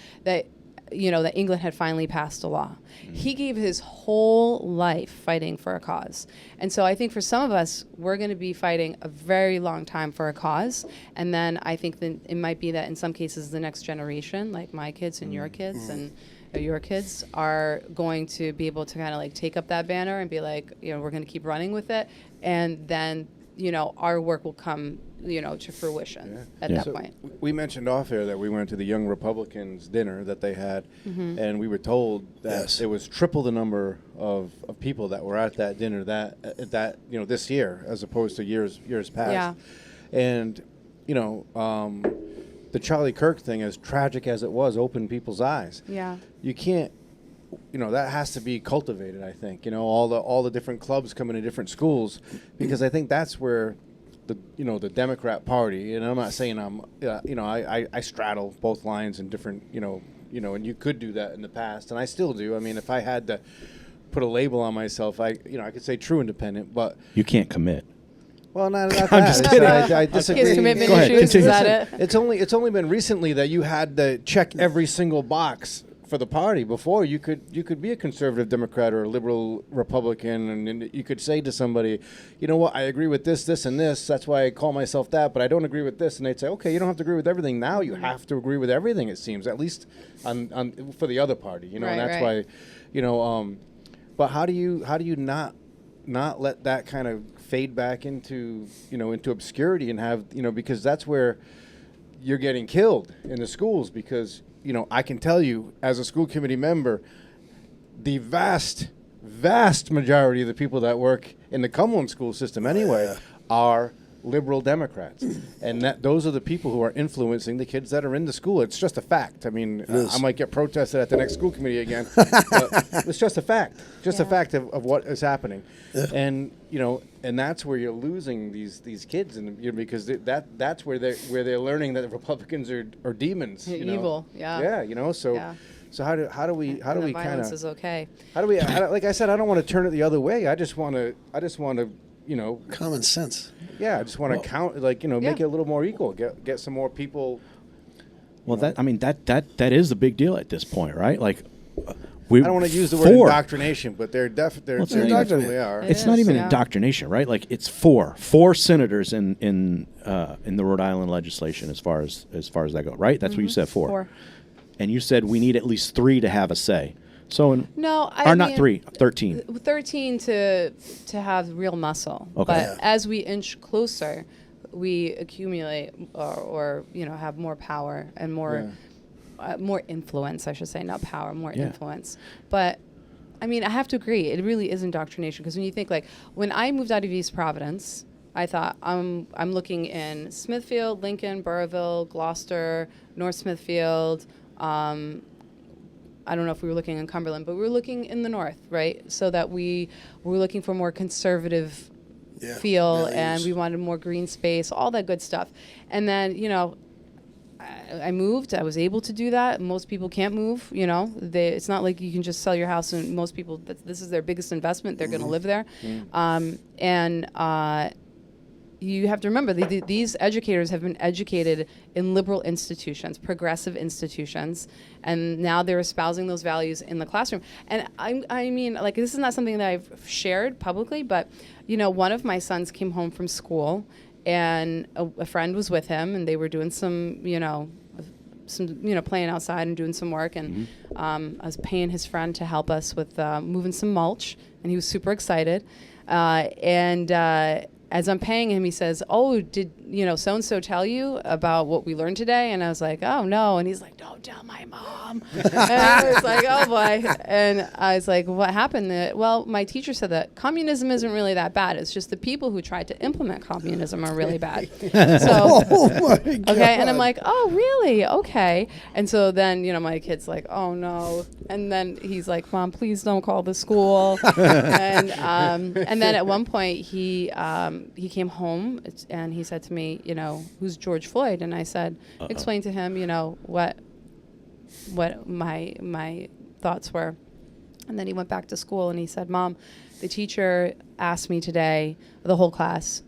B: England had finally passed a law. He gave his whole life fighting for a cause. And so I think for some of us, we're going to be fighting a very long time for a cause. And then I think that it might be that in some cases, the next generation, like my kids and your kids and your kids, are going to be able to kind of like take up that banner and be like, you know, we're going to keep running with it. And then, you know, our work will come, you know, to fruition at that point.
C: We mentioned off air that we went to the Young Republicans dinner that they had, and we were told that it was triple the number of people that were at that dinner that you know, this year as opposed to years past.
B: Yeah.
C: And you know, the Charlie Kirk thing, as tragic as it was, opened people's eyes.
B: Yeah.
C: You can't, you know, that has to be cultivated, I think. You know, all the different clubs coming to different schools, because I think that's where the Democrat Party, and I'm not saying I straddle both lines in different, you know, and you could do that in the past, and I still do. I mean, if I had to put a label on myself, I could say true independent, but
A: You can't commit.
C: well, not
A: I'm
C: that.
A: just
C: It's,
A: kidding.
C: I disagree.
B: His commitment
A: Go ahead,
B: issues,
A: continue.
B: is that it?
C: It's only been recently that you had to check every single box for the party. Before, you could be a conservative Democrat or a liberal Republican, and you could say to somebody, you know what, I agree with this, this, and this. That's why I call myself that, but I don't agree with this. And they'd say, okay, you don't have to agree with everything. Now you have to agree with everything. It seems, at least on for the other party. You know,
B: Right,
C: and that's
B: right.
C: why, you know. But how do you not let that kind of fade back into obscurity and have, you know, because that's where you're getting killed in the schools, because, you know, I can tell you as a school committee member, the vast majority of the people that work in the Cumberland school system anyway are liberal Democrats. And those are the people who are influencing the kids that are in the school. It's just a fact. I mean, I might get protested at the next school committee again, but it's just a fact. Just a fact of what is happening. Yeah. And, you know, and that's where you're losing these kids, and because that's where they're learning that the Republicans are demons. You know?
B: Evil, yeah.
C: Yeah, you know, so.
B: Yeah.
C: So how do we kind of
B: violence is okay.
C: How do we like I said, I don't want to turn it the other way. I just want to you know,
D: common sense.
C: Yeah, I just want to count, like, you know, make it a little more equal. Get some more people.
A: Well, that is the big deal at this point, right? Like,
C: I don't want to use the word indoctrination, but they're definitely are.
A: It's not even indoctrination, right? Like, it's four senators in the Rhode Island legislation as far as that goes, right? That's what you said, four. And you said we need at least 3 to have a say. So not 3, 13.
B: 13 to have real muscle.
A: Okay.
B: But as we inch closer, we accumulate or you know, have more power and more influence, I should say, not power, more influence. But I mean, I have to agree, it really is indoctrination, because when you think, like, when I moved out of East Providence, I thought I'm looking in Smithfield, Lincoln, Burrillville, Gloucester, North Smithfield. I don't know if we were looking in Cumberland, but we were looking in the north, right? So that we were looking for more conservative feel, and we wanted more green space, all that good stuff. And then, you know, I moved. I was able to do that. Most people can't move, you know. It's not like you can just sell your house, and most people, this is their biggest investment. They're going to live there. You have to remember, these educators have been educated in liberal institutions, progressive institutions, and now they're espousing those values in the classroom. And I mean, like, this is not something that I've shared publicly, but, you know, one of my sons came home from school, and a friend was with him, and they were doing some playing outside and doing some work, and I was paying his friend to help us with moving some mulch, and he was super excited. As I'm paying him, he says, "Oh, did so-and-so tell you about what we learned today?" And I was like, "Oh, no." And he's like, "No, don't tell my mom. And I was like, oh boy. And I was like, what happened? Well, my teacher said that communism isn't really that bad. It's just the people who tried to implement communism are really bad. So,
D: Oh my God.
B: okay. And I'm like, oh, really? Okay. And so then, my kid's like, oh no. And then he's like, Mom, please don't call the school. and then at one point he came home and he said to me, who's George Floyd? And I said, explain to him, what my thoughts were. And then he went back to school and he said, Mom, the teacher asked me today, the whole class,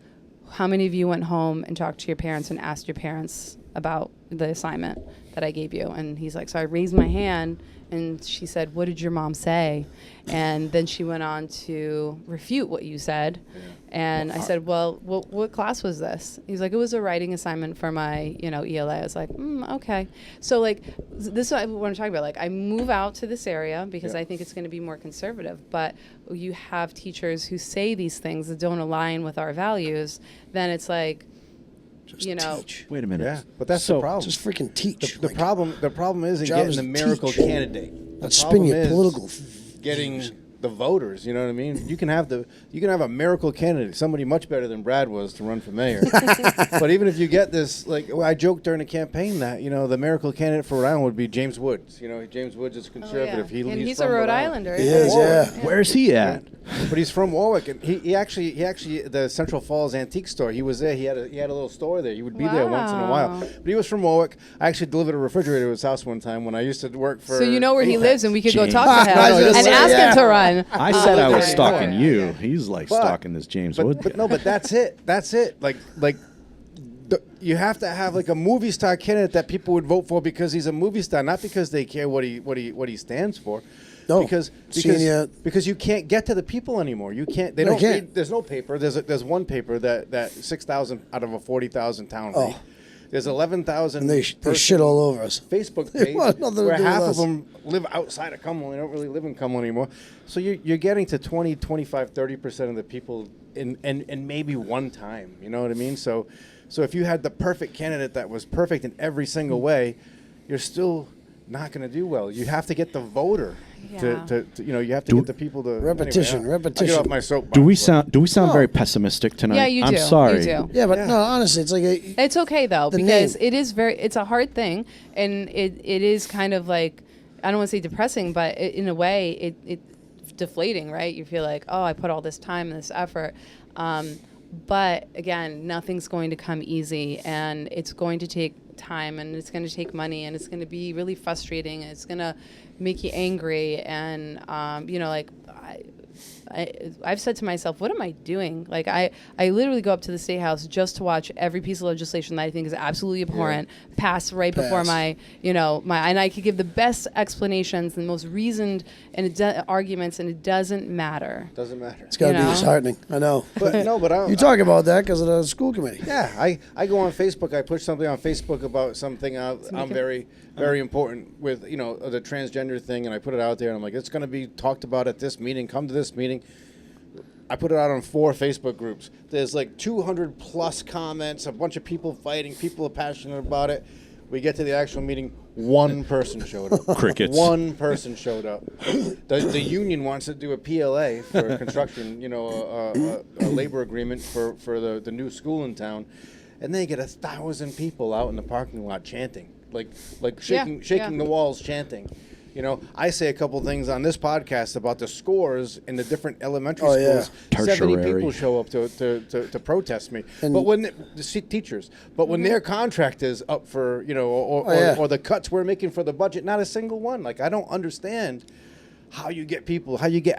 B: how many of you went home and talked to your parents and asked your parents about the assignment that I gave you? And he's like, so I raised my hand and she said, what did your mom say? And then she went on to refute what you said. Yeah. And I said, well, what class was this? He's like, it was a writing assignment for my, ELA. I was like, okay. So this is what I want to talk about. I move out to this area because I think it's going to be more conservative, but you have teachers who say these things that don't align with our values. Then it's like,
D: Just teach.
A: Wait a minute.
C: Yeah, but that's the problem.
D: Just freaking teach.
C: The problem isn't
D: job
C: getting
D: is
C: the
D: to
C: miracle
D: teach.
C: candidate.
D: Let's
C: The
D: spin
C: problem
D: your
C: is
D: political
C: getting
D: views.
C: the voters. You know what I mean? You can have a miracle candidate, somebody much better than Brad was to run for mayor. But even if you get this, I joked during the campaign that the miracle candidate for Rhode Island would be James Woods. James Woods is conservative.
B: Oh, yeah. And he's
C: from
B: a Rhode Islander.
D: He is, yeah.
A: Where's he at?
C: But he's from Warwick, and he actually the Central Falls Antique Store. He was there. He had a little store there. He would be there once in a while. But he was from Warwick. I actually delivered a refrigerator to his house one time when I used to work for.
B: So you know where he
C: Apex.
B: lives, and we could go
A: Jeez.
B: talk to him and ask him to run.
A: I said I was
B: Okay.
A: stalking
C: Yeah.
A: you. He's stalking this James Wood.
C: But that's it. That's it. You have to have a movie star candidate that people would vote for because he's a movie star, not because they care what he stands for.
D: No,
C: because you can't get to the people anymore. You can't. They
D: No,
C: don't.
D: you can't.
C: Read, there's no paper. There's one paper that 6,000 out of a 40,000 town read. There's 11,000.
D: And they shit all over us.
C: Facebook
D: They
C: page
D: want nothing to
C: where
D: do with
C: half of
D: us.
C: them live outside of Cumberland. They don't really live in Cumberland anymore. So you're getting to 20, 25, 30% of the people in maybe one time. You know what I mean? So if you had the perfect candidate that was perfect in every single way, you're still not going to do well. You have to get the voter.
B: Yeah.
C: You have to get the people to
D: Repetition.
C: I'll get off my soapbox.
A: Do we sound
D: No.
A: very pessimistic tonight?
B: Yeah, you do.
A: I'm sorry.
B: You do.
D: Yeah, but no, honestly, it's like
B: It's okay though,
D: The
B: because
D: name.
B: it's a hard thing, and it is kind of I don't want to say depressing, but in a way it's deflating, right? You feel like, oh, I put all this time and this effort, but again, nothing's going to come easy, and it's going to take time, and it's going to take money, and it's going to be really frustrating, and it's going to make you angry, and I've said to myself, what am I doing? I literally go up to the State House just to watch every piece of legislation that I think is absolutely abhorrent pass before my and I could give the best explanations and most reasoned arguments, and it doesn't matter.
C: Doesn't matter.
D: it's got to be disheartening. I know.
C: But
D: You talk about that because of the school committee.
C: Yeah, I go on Facebook. I push something on Facebook about something I'm very, very important with, the transgender thing, and I put it out there, and I'm like, it's going to be talked about at this meeting. Come to this meeting. I put it out on 4 Facebook groups. There's 200 plus comments, a bunch of people fighting. People are passionate about it. We get to the actual meeting, one person showed up.
A: Crickets.
C: One person showed up. The union wants to do a PLA for construction, a labor agreement for the new school in town, and they get 1,000 people out in the parking lot chanting, shaking the walls, chanting. I say a couple things on this podcast about the scores in the different elementary schools.
A: Tertiary.
C: 70 people show up to protest me.
D: And
C: but when teachers, but when their contract is up for, or the cuts we're making for the budget, not a single one. I don't understand how you get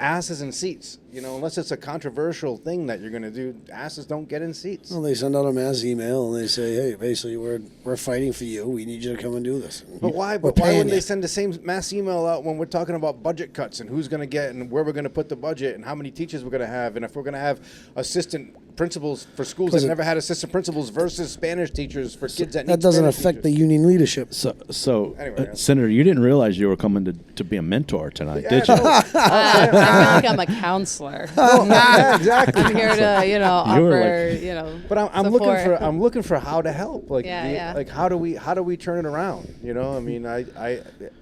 C: asses in seats, unless it's a controversial thing that you're going to do. Asses don't get in seats.
D: Well, they send out a mass email and they say, "Hey, basically, we're fighting for you. We need you to come and do this."
C: But why? But why wouldn't they send the same mass email out when we're talking about budget cuts and who's going to get and where we're going to put the budget and how many teachers we're going to have and if we're going to have assistant principals for schools that never had assistant principals versus Spanish teachers for kids that need
D: That doesn't
C: Spanish
D: affect the
C: teachers.
D: union leadership.
A: So
C: Anyway,
A: Senator, you didn't realize you were coming to be a mentor tonight, did you?
B: I feel like I'm a counselor.
C: Yeah, exactly.
B: I'm here to,
A: You were
B: offer,
A: like-
C: But I'm looking for how to help. Like,
B: Yeah.
C: like how do we turn it around? I mean,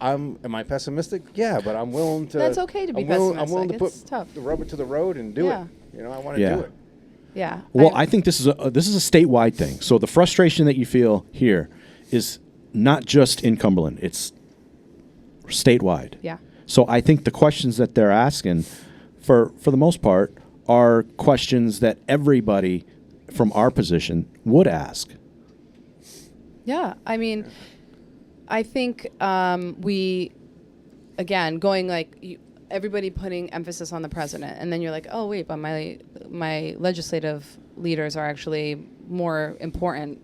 C: am I pessimistic? Yeah, but I'm willing to.
B: That's okay to be
C: I'm willing to
B: pessimistic.
C: put
B: It's tough.
C: the rubber to the road and do
B: Yeah.
C: it. I want to
A: Yeah.
C: do it.
B: Yeah.
A: Well, I think this is a statewide thing. So the frustration that you feel here is not just in Cumberland; it's statewide.
B: Yeah.
A: So I think the questions that they're asking, for the most part, are questions that everybody from our position would ask.
B: Yeah, I mean, I think again, going like everybody putting emphasis on the president, and then you're like, oh wait, but my legislative leaders are actually more important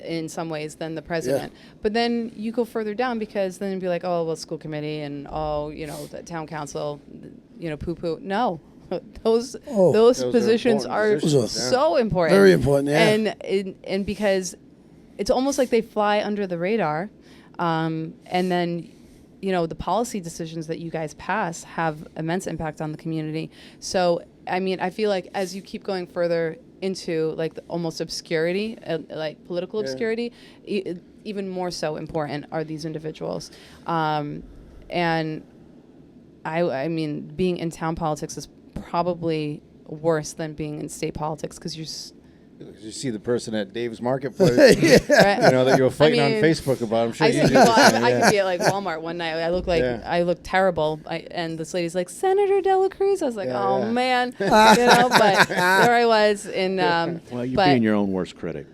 B: in some ways than the president. But then you go further down, because then you'd be like, oh well, school committee and the town council, poo poo. No. Those positions are
C: important.
B: so important.
D: Very important, yeah.
B: And because it's almost like they fly under the radar, and then the policy decisions that you guys pass have immense impact on the community. So I mean, I feel like as you keep going further into like almost obscurity, like political obscurity, even more so important are these individuals. And I mean, being in town politics is probably worse than being in state politics, because
C: You see the person at Dave's Marketplace,
B: right?
C: that you were fighting on
B: mean,
C: Facebook about. I'm sure
B: I
C: you
B: see
C: did.
B: people. I could be at like Walmart one night. I look like I look terrible, and this lady's like, Senator Dela Cruz. I was like, oh man, But there I was in.
A: Well, you're being your own worst critic.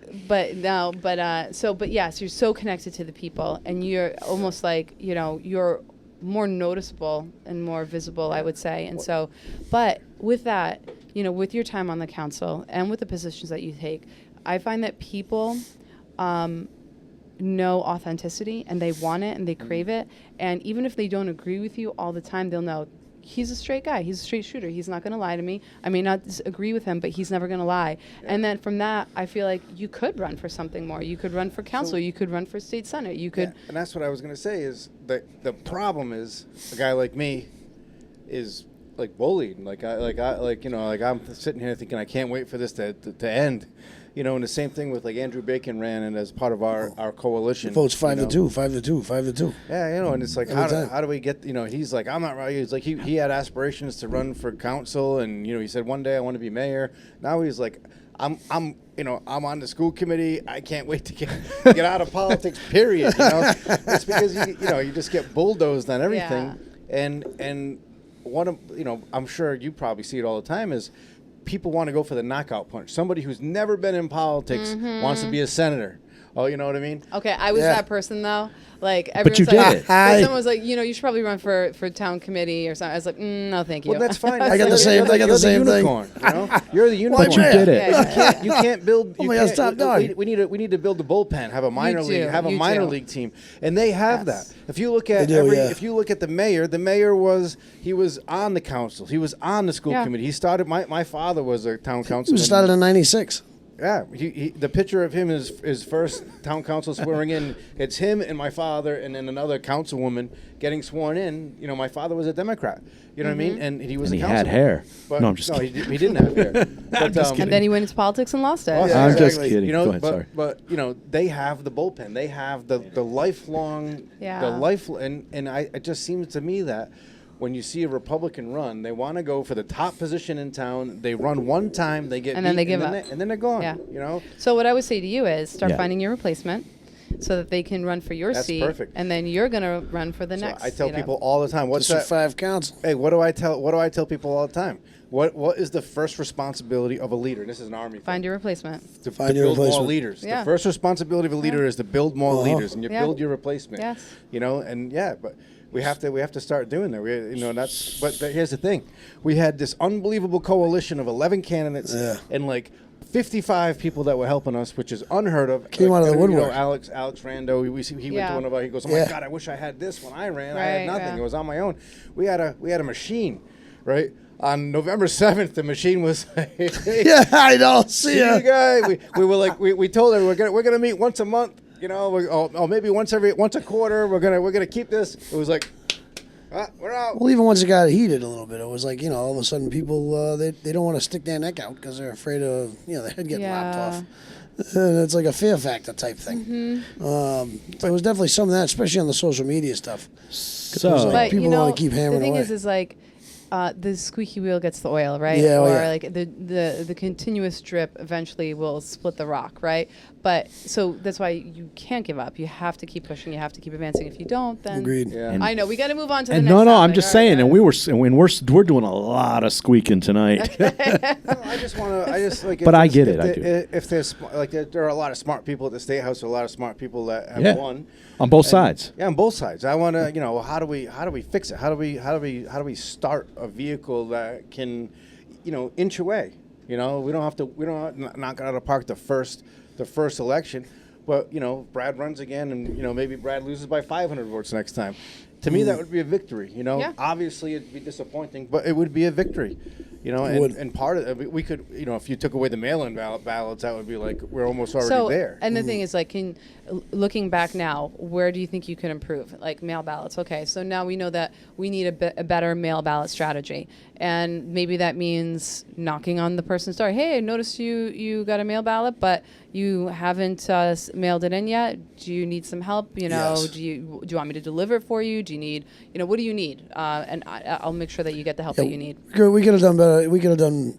B: So you're so connected to the people, and you're almost like you're more noticeable and more visible, I would say. And so, but with that, with your time on the council and with the positions that you take, I find that people know authenticity, and they want it and they crave it. And even if they don't agree with you all the time, they'll know he's a straight guy. He's a straight shooter. He's not going to lie to me. I may not agree with him, but he's never going to lie. Yeah. And then from that, I feel like you could run for something more. You could run for council. You could run for state senate. You could.
C: Yeah, and that's what I was going to say is that the problem is a guy like me is like bullied. I'm sitting here thinking I can't wait for this to end. And the same thing with like Andrew Bacon ran, and as part of our coalition.
D: Votes 5-2, 5-2, 5-2.
C: Yeah, and it's like, how do we get, he's like, I'm not right. He's like, he had aspirations to run for council, and, he said one day I want to be mayor. Now he's like, I'm on the school committee. I can't wait to get out of politics, period. It's because, you just get bulldozed on everything. Yeah. And one of, I'm sure you probably see it all the time is, people want to go for the knockout punch. Somebody who's never been in politics wants to be a senator. Oh, you know what I mean?
B: Okay, I was that person though. Like,
A: but you
B: like,
A: did it.
B: Someone was like, you should probably run for town committee or something. I was like, no, thank you.
C: Well, that's fine.
D: I got the same. I got the same thing.
C: You're the unicorn.
A: But you did it.
B: Yeah,
C: You can't build.
D: Top dog.
C: We need to build the bullpen. Have a minor league. Have a minor league team, and they have that. If you look at if you look at the mayor was on the council. He was on the school committee. He started. My father was a town councilman.
D: He started in '96.
C: Yeah, the picture of him is his first town council swearing in. It's him and my father, and then another councilwoman getting sworn in. My father was a Democrat. You know what I mean? And he was.
A: And
C: a
A: he had hair.
C: But
A: no, I'm just kidding.
C: He didn't have hair. But,
B: and then he went into politics and lost it.
A: I'm just kidding. Go ahead,
C: but,
A: sorry.
C: But they have the bullpen. They have the lifelong. And it just seems to me that. When you see a Republican run, they want to go for the top position in town. They run one time, they get
B: and then they give up,
C: and then they're gone.
B: Yeah. So what I would say to you is start finding your replacement, so that they can run for your seat. That's perfect. And then you're gonna run for the next.
C: I tell people all the time, "What's that?"
D: 5 counts.
C: Hey, what do I tell people all the time? What is the first responsibility of a leader? And this is an army.
B: Find your replacement.
C: To build more leaders.
B: Yeah.
C: The first resposibility of a leader is to build more leaders, and you build your replacement.
B: Yes.
C: But. We have to start doing that. But here's the thing: we had this unbelievable coalition of 11 candidates and like 55 people that were helping us, which is unheard of.
D: Came out of the woodwork.
C: Alex Rando. He went to one of our. He goes, "Oh my God, I wish I had this when I ran. I had nothing. It was on my own." We had a machine, right? On November 7th, the machine was like,
D: Yeah, I know. See ya.
C: you guys. We were like, we told her we're gonna meet once a month, you know, or maybe once a quarter. We're gonna keep this. It was like, we're out.
D: Well, even once it got heated a little bit, it was like, all of a sudden people, they don't want to stick their neck out because they're afraid of, their head getting lopped off. And it's like a fear factor type thing. So there was definitely some of that, especially on the social media stuff.
A: So,
B: But
D: people want to keep hammering
B: the thing
D: away.
B: is like the squeaky wheel gets the oil, right?
D: Yeah,
B: or
D: yeah.
B: like the continuous drip eventually will split the rock, right? But so that's why you can't give up. You have to keep pushing. You have to keep advancing. If you don't, then
D: Agreed.
C: Yeah.
B: I know we got to move on to the
A: and
B: next.
A: no, I'm
B: topic.
A: just
B: All right,
A: saying, and
B: guys.
A: we're doing a lot of squeaking tonight.
C: No, I just like.
A: But I get it, I do.
C: If there's like there are a lot of smart people at the State House, a lot of smart people that have
A: Yeah.
C: won.
A: On both sides.
C: Yeah, on both sides. I want to, how do we fix it? How do we start a vehicle that can, inch away? We don't have to. We don't knock it out of the park the first election, but Brad runs again, and maybe Brad loses by 500 votes next time. To me, that would be a victory.
B: Yeah.
C: Obviously it'd be disappointing, but it would be a victory. And part of it, we could, if you took away the mail-in ballots, that would be like we're almost already there.
B: And the thing is, like, looking back now, where do you think you could improve? Like mail ballots. Okay, so now we know that we need a better mail ballot strategy, and maybe that means knocking on the person's door. Hey, I noticed you got a mail ballot, but you haven't mailed it in yet. Do you need some help?
D: Yes.
B: Do you want me to deliver it for you? Do you need, what do you need? And I'll make sure that you get the help that you need.
D: We could have done better. We could have done.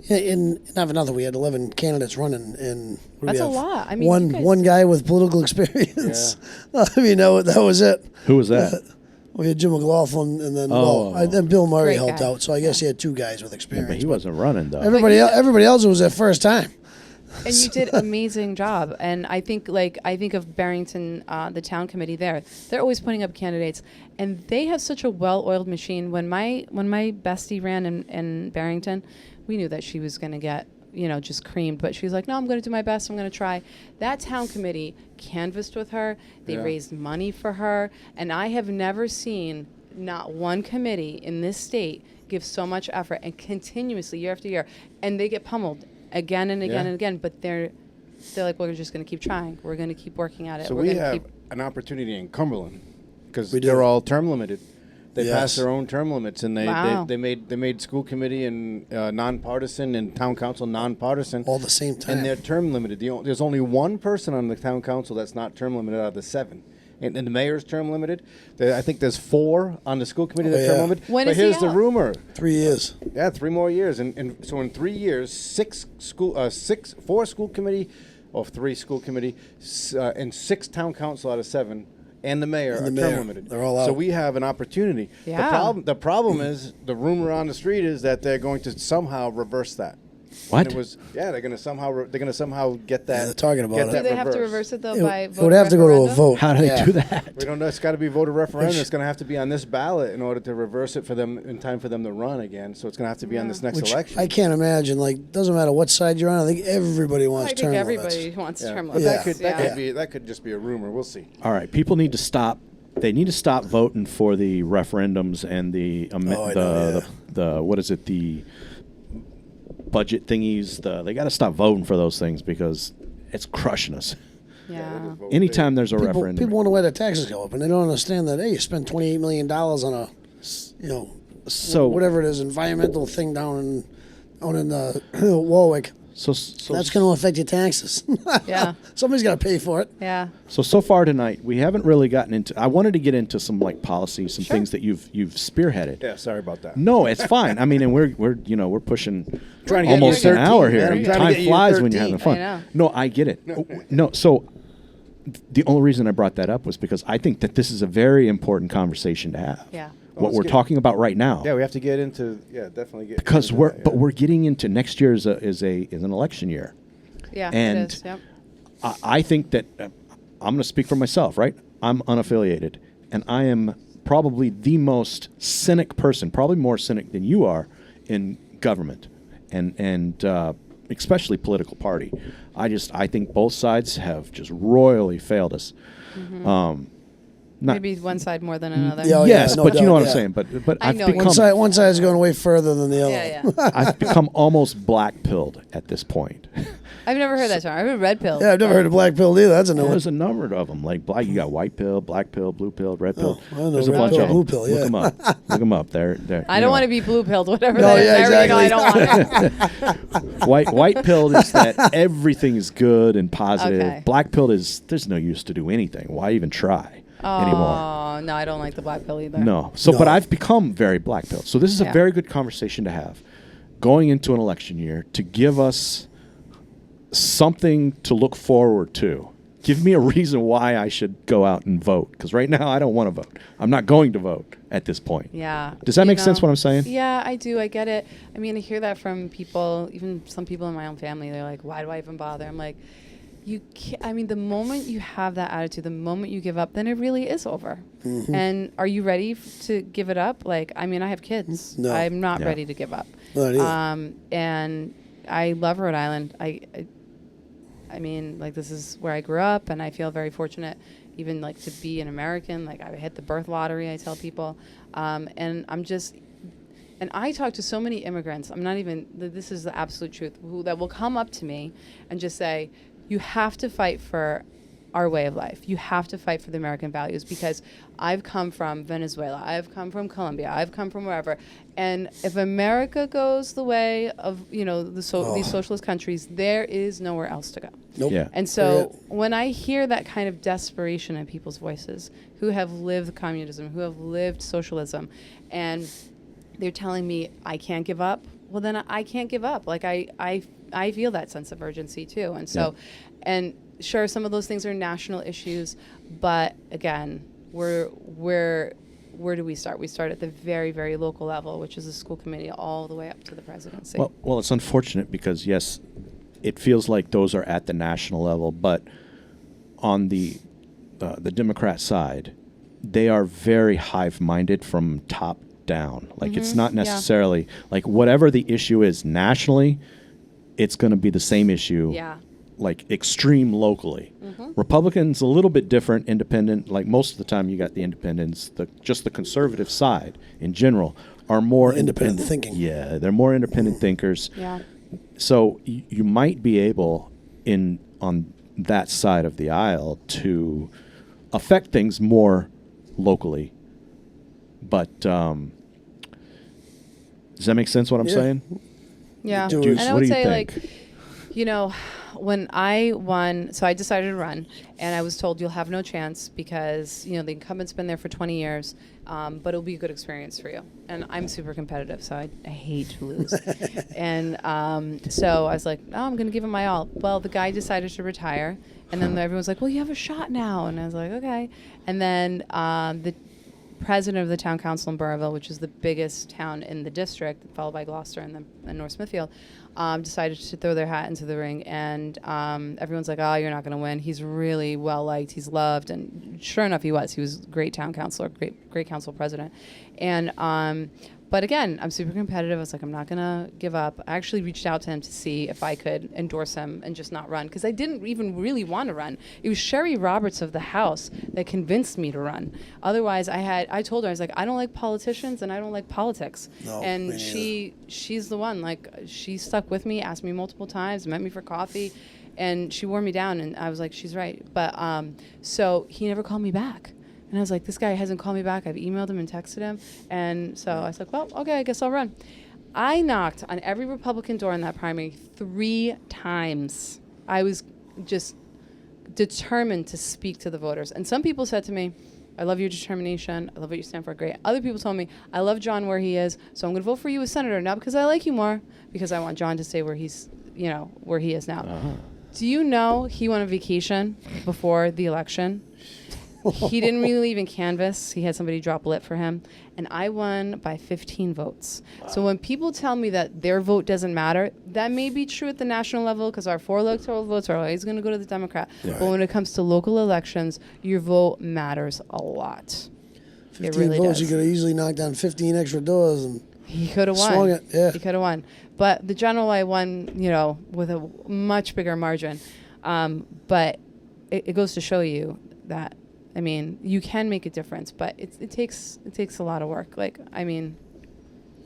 D: In Avenatha, we had 11 candidates running, and
B: That's a lot. I mean, you guys-
D: one guy with political experience. I mean, that was it.
A: Who was that?
D: We had Jim McLaughlin, and then then Bill Murray
B: Great
D: helped
B: guy.
D: out. So I guess he had two guys with
A: Yeah,
D: experience.
A: but he wasn't running though.
D: Everybody else, it was their first time.
B: And you did amazing job. And I think of Barrington, the town committee there. They're always putting up candidates, and they have such a well-oiled machine. When my bestie ran in Barrington, we knew that she was going to get just creamed, but she's like, no, I'm going to do my best. I'm going to try. That town committee canvassed with her. They raised money for her, and I have never seen not one committee in this state give so much effort and continuously year after year, and they get pummeled again and again and again, but they're like, we're just going to keep trying. We're going to keep working at it.
C: So
B: We're
C: we
B: gonna
C: have an opportunity in Cumberland because
D: We do.
C: they're all term limited. They
D: Yes.
C: passed their own term limits, and
B: Wow.
C: they made school committee and nonpartisan and town council nonpartisan.
D: All the same time.
C: And they're term limited. There's only one person on the town council that's not term limited out of the 7. And the mayor's term limited. I think there's 4 on the school committee that are term
D: yeah.
C: limited.
B: When
C: but
B: is he
C: here's the
B: out?
C: rumor.
D: 3 years.
C: Yeah, 3 more years, and so in 3 years, 4 school committee, or 3 school committee, and 6 town council out of 7, and the mayor
D: And
C: are
D: the
C: term
D: mayor.
C: limited.
D: They're all
C: So
D: out.
C: we have an opportunity.
B: Yeah.
C: The problem is the rumor on the street is that they're going to somehow reverse that.
A: What?
C: And it was they're going to somehow get that.
D: Yeah, they're talking about
C: get
D: it.
B: Do
C: that
B: they have to
C: reversed.
B: reverse it though
D: It,
B: by
D: it
B: voter
D: would have to go to a
B: referendum?
D: vote.
A: How do they
D: Yeah.
A: do that?
C: We don't know. It's got to be voter referendum. It's going to have to be on this ballot in order to reverse it for them in time for them to run again. So it's going to have to be on this next
D: Which
C: election.
D: I can't imagine. Like, doesn't matter what side you're on. I think everybody
B: I
D: wants
B: think
D: term
B: everybody
D: limits.
B: wants
C: Yeah.
B: term
C: But
B: limits.
C: that could just be a rumor. We'll see.
A: All right, people need to stop. They need to stop voting for the referendums and the
D: I know,
A: the what is it, the budget thingies. They got to stop voting for those things because it's crushing us.
B: Yeah.
A: Anytime there's a referendum,
D: People wonder why their taxes go up, and they don't understand that. Hey, you spend $28 million on a,
A: so
D: whatever it is, environmental thing down in Warwick.
A: so
D: That's going to affect your taxes.
B: Yeah.
D: Somebody's got to pay for it.
B: Yeah.
A: So far tonight, we haven't really gotten into. I wanted to get into some like policies, some
B: Sure.
A: things that you've spearheaded.
C: Yeah, sorry about that.
A: No, it's fine. I mean, and we're pushing
C: Trying to get
A: almost
C: you
A: an
C: 13,
A: hour
C: man.
A: here.
C: I'm trying to
A: Time
C: get you
A: flies when you're
C: 13.
A: having fun.
B: I know.
A: No, I get it. No, so the only reason I brought that up was because I think that this is a very important conversation to have.
B: Yeah.
A: What
C: let's
A: we're
C: get-
A: talking about right now.
C: Yeah, we have to get into definitely get
A: Because
C: into that, yeah.
A: we're getting into next year is an election year.
B: Yeah.
A: And
B: it is. Yep.
A: I think that I'm going to speak for myself, right? I'm unaffiliated, and I am probably the most cynic person, probably more cynic than you are in government, and especially political party. I think both sides have just royally failed us. Not,
B: Maybe one side more than another.
D: Yeah, oh,
A: yes,
D: no
A: but you
D: doubt,
A: know what I'm
D: yeah.
A: saying. But
B: I
A: I've
B: know you.
A: become
D: One side is going way further than the other.
B: Yeah, yeah.
A: I've become almost black-pilled at this point.
B: I've never heard that term. I've heard red pill.
D: Yeah, I've never heard of black pill either. That's a new one.
A: There's a number of them. Like black, you got white pill, black pill, blue pill, red pill.
D: I know
A: There's a
D: red
A: bunch
D: pill,
A: of them.
D: blue pill, yeah.
A: Look them up. Look them up. They're
B: I don't want to be blue pilled, whatever
D: No,
B: that is.
D: yeah,
B: I already know
D: exactly.
B: I don't want it.
A: white pill is that everything is good and positive.
B: Okay.
A: Black pill is there's no use to do anything. Why even try anymore?
B: Oh, no, I don't like the black pill either.
A: No. So,
D: No.
A: but I've become very black pill. So this is a
B: Yeah.
A: very good conversation to have going into an election year to give us something to look forward to. Give me a reason why I should go out and vote. Because right now I don't want to vote. I'm not going to vote at this point.
B: Yeah.
A: Does that
B: You
A: make sense
B: know,
A: what I'm saying?
B: Yeah, I do. I get it. I mean, I hear that from people, even some people in my own family. They're like, why do I even bother? I'm like, you can't, I mean, the moment you have that attitude, the moment you give up, then it really is over.
D: Mm-hmm.
B: And are you ready to give it up? Like, I mean, I have kids.
D: No.
B: I'm not
A: Yeah.
B: ready to give up.
D: Not either.
B: And I love Rhode Island. I mean, like, this is where I grew up, and I feel very fortunate even, like, to be an American. Like, I hit the birth lottery, I tell people. And I'm just, and I talk to so many immigrants. I'm not even, this is the absolute truth, that will come up to me and just say, you have to fight for our way of life. You have to fight for the American values, because I've come from Venezuela. I've come from Colombia. I've come from wherever. And if America goes the way of, you know, these socialist countries, there is nowhere else to go.
D: Nope.
A: Yeah.
B: And so when I hear that kind of desperation in people's voices who have lived communism, who have lived socialism, and they're telling me I can't give up, well, then I can't give up. Like, I feel that sense of urgency too. And so, and sure, some of those things are national issues, but again, where do we start? We start at the very, very local level, which is the school committee, all the way up to the presidency.
A: Well, it's unfortunate because, yes, it feels like those are at the national level, but on the Democrat side, they are very hive-minded from top down. Like, it's not necessarily, like, whatever the issue is nationally, it's going to be the same issue.
B: Yeah.
A: Like extreme locally. Republicans a little bit different, independent. Like most of the time, you got the independents. Just the conservative side in general are more
D: Independent thinking.
A: Yeah, they're more independent thinkers.
B: Yeah.
A: So you might be able on that side of the aisle to affect things more locally. But does that make sense? What I'm
D: Yeah.
A: saying?
B: Yeah.
D: Do
B: And
D: it.
B: I
A: What
B: would
A: do you
B: say,
A: think?
B: like, you know, when I won, so I decided to run, and I was told you'll have no chance because, you know, the incumbent's been there for 20 years, but it'll be a good experience for you. And I'm super competitive, so I hate to lose. And so I was like, oh, I'm going to give it my all. Well, the guy decided to retire, and then everyone's like, well, you have a shot now. And I was like, okay. And then the president of the town council in Burrillville, which is the biggest town in the district, followed by Gloucester and North Smithfield, decided to throw their hat into the ring. And everyone's like, oh, you're not going to win. He's really well-liked. He's loved. And sure enough, he was. He was a great town councilor, great council president. And but again, I'm super competitive. I was like, I'm not going to give up. I actually reached out to him to see if I could endorse him and just not run, because I didn't even really want to run. It was Sherry Roberts of the House that convinced me to run. Otherwise, I told her, I was like, I don't like politicians and I don't like politics.
D: No, me
B: and
D: neither.
B: she's the one. Like, she stuck with me, asked me multiple times, met me for coffee, and she wore me down. And I was like, she's right. But so he never called me back. And I was like, this guy hasn't called me back. I've emailed him and texted him. And so I was like, well, okay, I guess I'll run. I knocked on every Republican door in that primary 3 times. I was just determined to speak to the voters. And some people said to me, I love your determination. I love what you stand for. Great. Other people told me, I love John where he is, so I'm going to vote for you as senator. Not because I like you more, because I want John to stay where he's, you know, where he is now. Do you know he went on vacation before the election? He didn't really even canvass. He had somebody drop lit for him. And I won by 15 votes. So when people tell me that their vote doesn't matter, that may be true at the national level, because our 4 electoral votes are always going to go to the Democrat. But when it comes to local elections, your vote matters a lot.
D: 15
B: it really
D: votes,
B: does.
D: you could have easily knocked down 15 extra doors. And
B: He could have won.
D: Swung it, yeah.
B: He could have won. But the general, I won, you know, with a much bigger margin. But it goes to show you that I mean, you can make a difference, but it takes a lot of work. Like, I mean,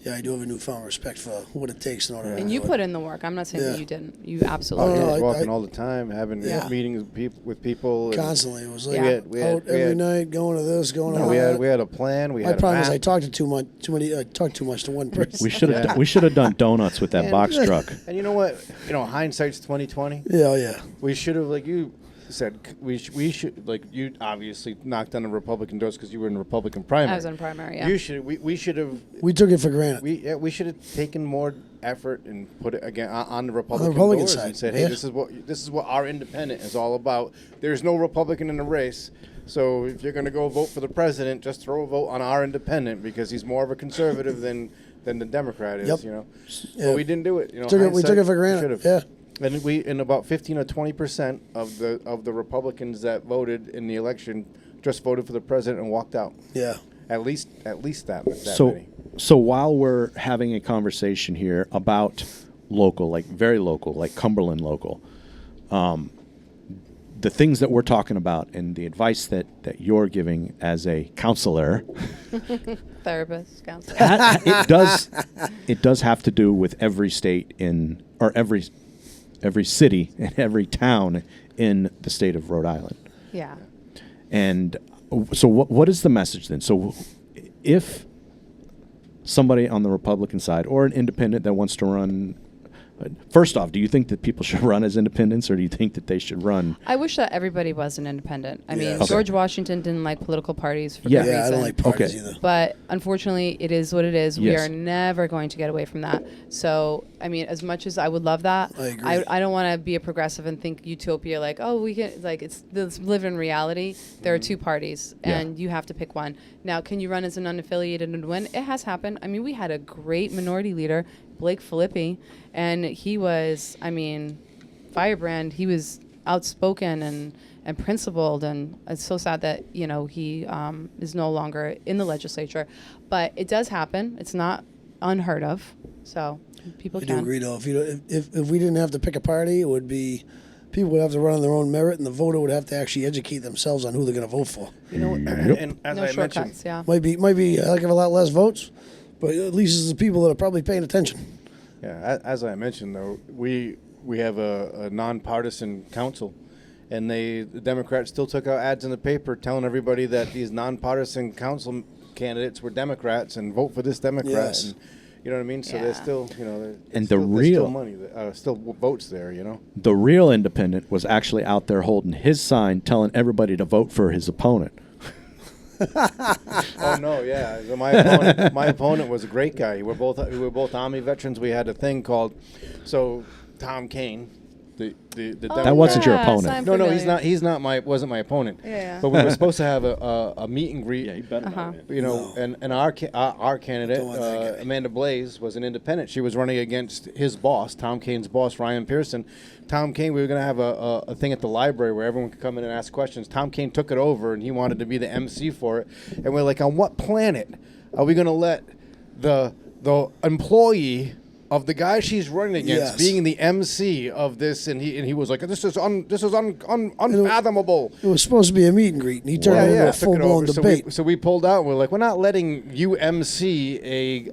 D: Yeah, I do have a newfound respect for what it takes in order.
B: and
D: to
B: you
D: do
B: put
D: it.
B: in the work. I'm not saying
D: Yeah.
B: that you didn't. You absolutely
C: Oh,
B: did.
C: yeah,
D: no,
C: he's
D: I-
C: walking
D: I-
C: all the time, having
B: Yeah.
C: meetings with people. and
D: Constantly, it was like
B: Yeah.
C: We had-
D: out every night, going to this, going to
C: No,
D: that.
C: we had a plan. We
D: My
C: had a
D: problem is
C: map.
D: I talked to too much. I talked too much to one person.
A: We should have
C: Yeah.
A: we should have done donuts with that
C: And-
A: box truck.
C: And you know what? Hindsight's 20/20.
D: Yeah, yeah.
C: We should have, like you said, we should, like, you obviously knocked on the Republican doors because you were in the Republican primary.
B: I was in primary. Yeah.
C: You should. We should have.
D: We took it for granted.
C: We should have taken more effort and put it again on the Republican,
D: Republican
C: doors
D: side,
C: and said, "Hey,
D: yeah.
C: this is what our independent is all about. There's no Republican in the race, so if you're going to go vote for the president, just throw a vote on our independent because he's more of a conservative than the Democrat is."
D: Yep.
C: You know,
D: Yeah.
C: but we didn't do it. You know,
D: we took it
C: hindsight,
D: for granted.
C: should've.
D: Yeah.
C: And in about 15 or 20% of the Republicans that voted in the election just voted for the president and walked out.
D: Yeah.
C: At least that
A: So
C: many.
A: so while we're having a conversation here about local, like very local, like Cumberland local, the things that we're talking about and the advice that you're giving as a counselor,
B: Therapist, counselor.
A: it does have to do with every state or every city and every town in the state of Rhode Island.
B: Yeah.
A: And so what is the message then? So if somebody on the Republican side or an independent that wants to run, first off, do you think that people should run as independents or do you think that they should run?
B: I wish that everybody was an independent. I mean,
D: Yeah. Okay.
B: George Washington didn't like political parties for
A: Yeah.
B: good
D: Yeah, I
B: reason.
D: don't like parties
A: Okay.
D: either.
B: But unfortunately, it is what it is. We
A: Yes.
B: are never going to get away from that. So, I mean, as much as I would love that,
D: I agree.
B: I don't want to be a progressive and think utopia like, oh, we can, like, it's live in reality. There are two parties,
A: Yeah.
B: and you have to pick one. Now, can you run as an unaffiliated and win? It has happened. I mean, we had a great minority leader, Blake Filippi, and he was, I mean, firebrand. He was outspoken and principled, and it's so sad that he is no longer in the legislature. But it does happen. It's not unheard of. So people
D: I do
B: can.
D: agree, though. If we didn't have to pick a party, it would be people would have to run on their own merit, and the voter would have to actually educate themselves on who they're going to vote for.
C: You know, and as
B: No
C: I
B: shortcuts.
C: mentioned,
B: Yeah.
D: Might be a heck of a lot less votes, but at least it's the people that are probably paying attention.
C: as I mentioned, though, we have a nonpartisan council, and the Democrats still took out ads in the paper telling everybody that these nonpartisan council candidates were Democrats and vote for this Democrat.
D: Yes.
C: And, you know what I mean? So
B: Yeah.
C: there's still,
A: And
C: there's
A: the real-
C: still money, still votes there.
A: The real independent was actually out there holding his sign telling everybody to vote for his opponent.
C: Oh no, yeah. My opponent was a great guy. We were both Army veterans. We had a thing called Tom Kane, the Democrat.
A: That wasn't your opponent.
B: I'm
C: No,
B: familiar.
C: he's not wasn't my opponent.
B: Yeah.
C: But we were supposed to have a meet and greet.
A: Yeah, you better
B: Uh-huh.
C: And our candidate,
D: Don't want that guy.
C: Amanda Blaze, was an independent. She was running against his boss, Tom Kane's boss, Ryan Pearson. Tom Kane, we were going to have a thing at the library where everyone could come in and ask questions. Tom Kane took it over, and he wanted to be the MC for it. And we're like, on what planet are we going to let the employee of the guy she's running against
D: Yes.
C: being the MC of this? And he was like, this is unfathomable.
D: It was supposed to be a meet and greet, and he turned it into a
C: took it
D: full-blown
C: over.
D: debate.
C: So we pulled out. We're like, we're not letting you MC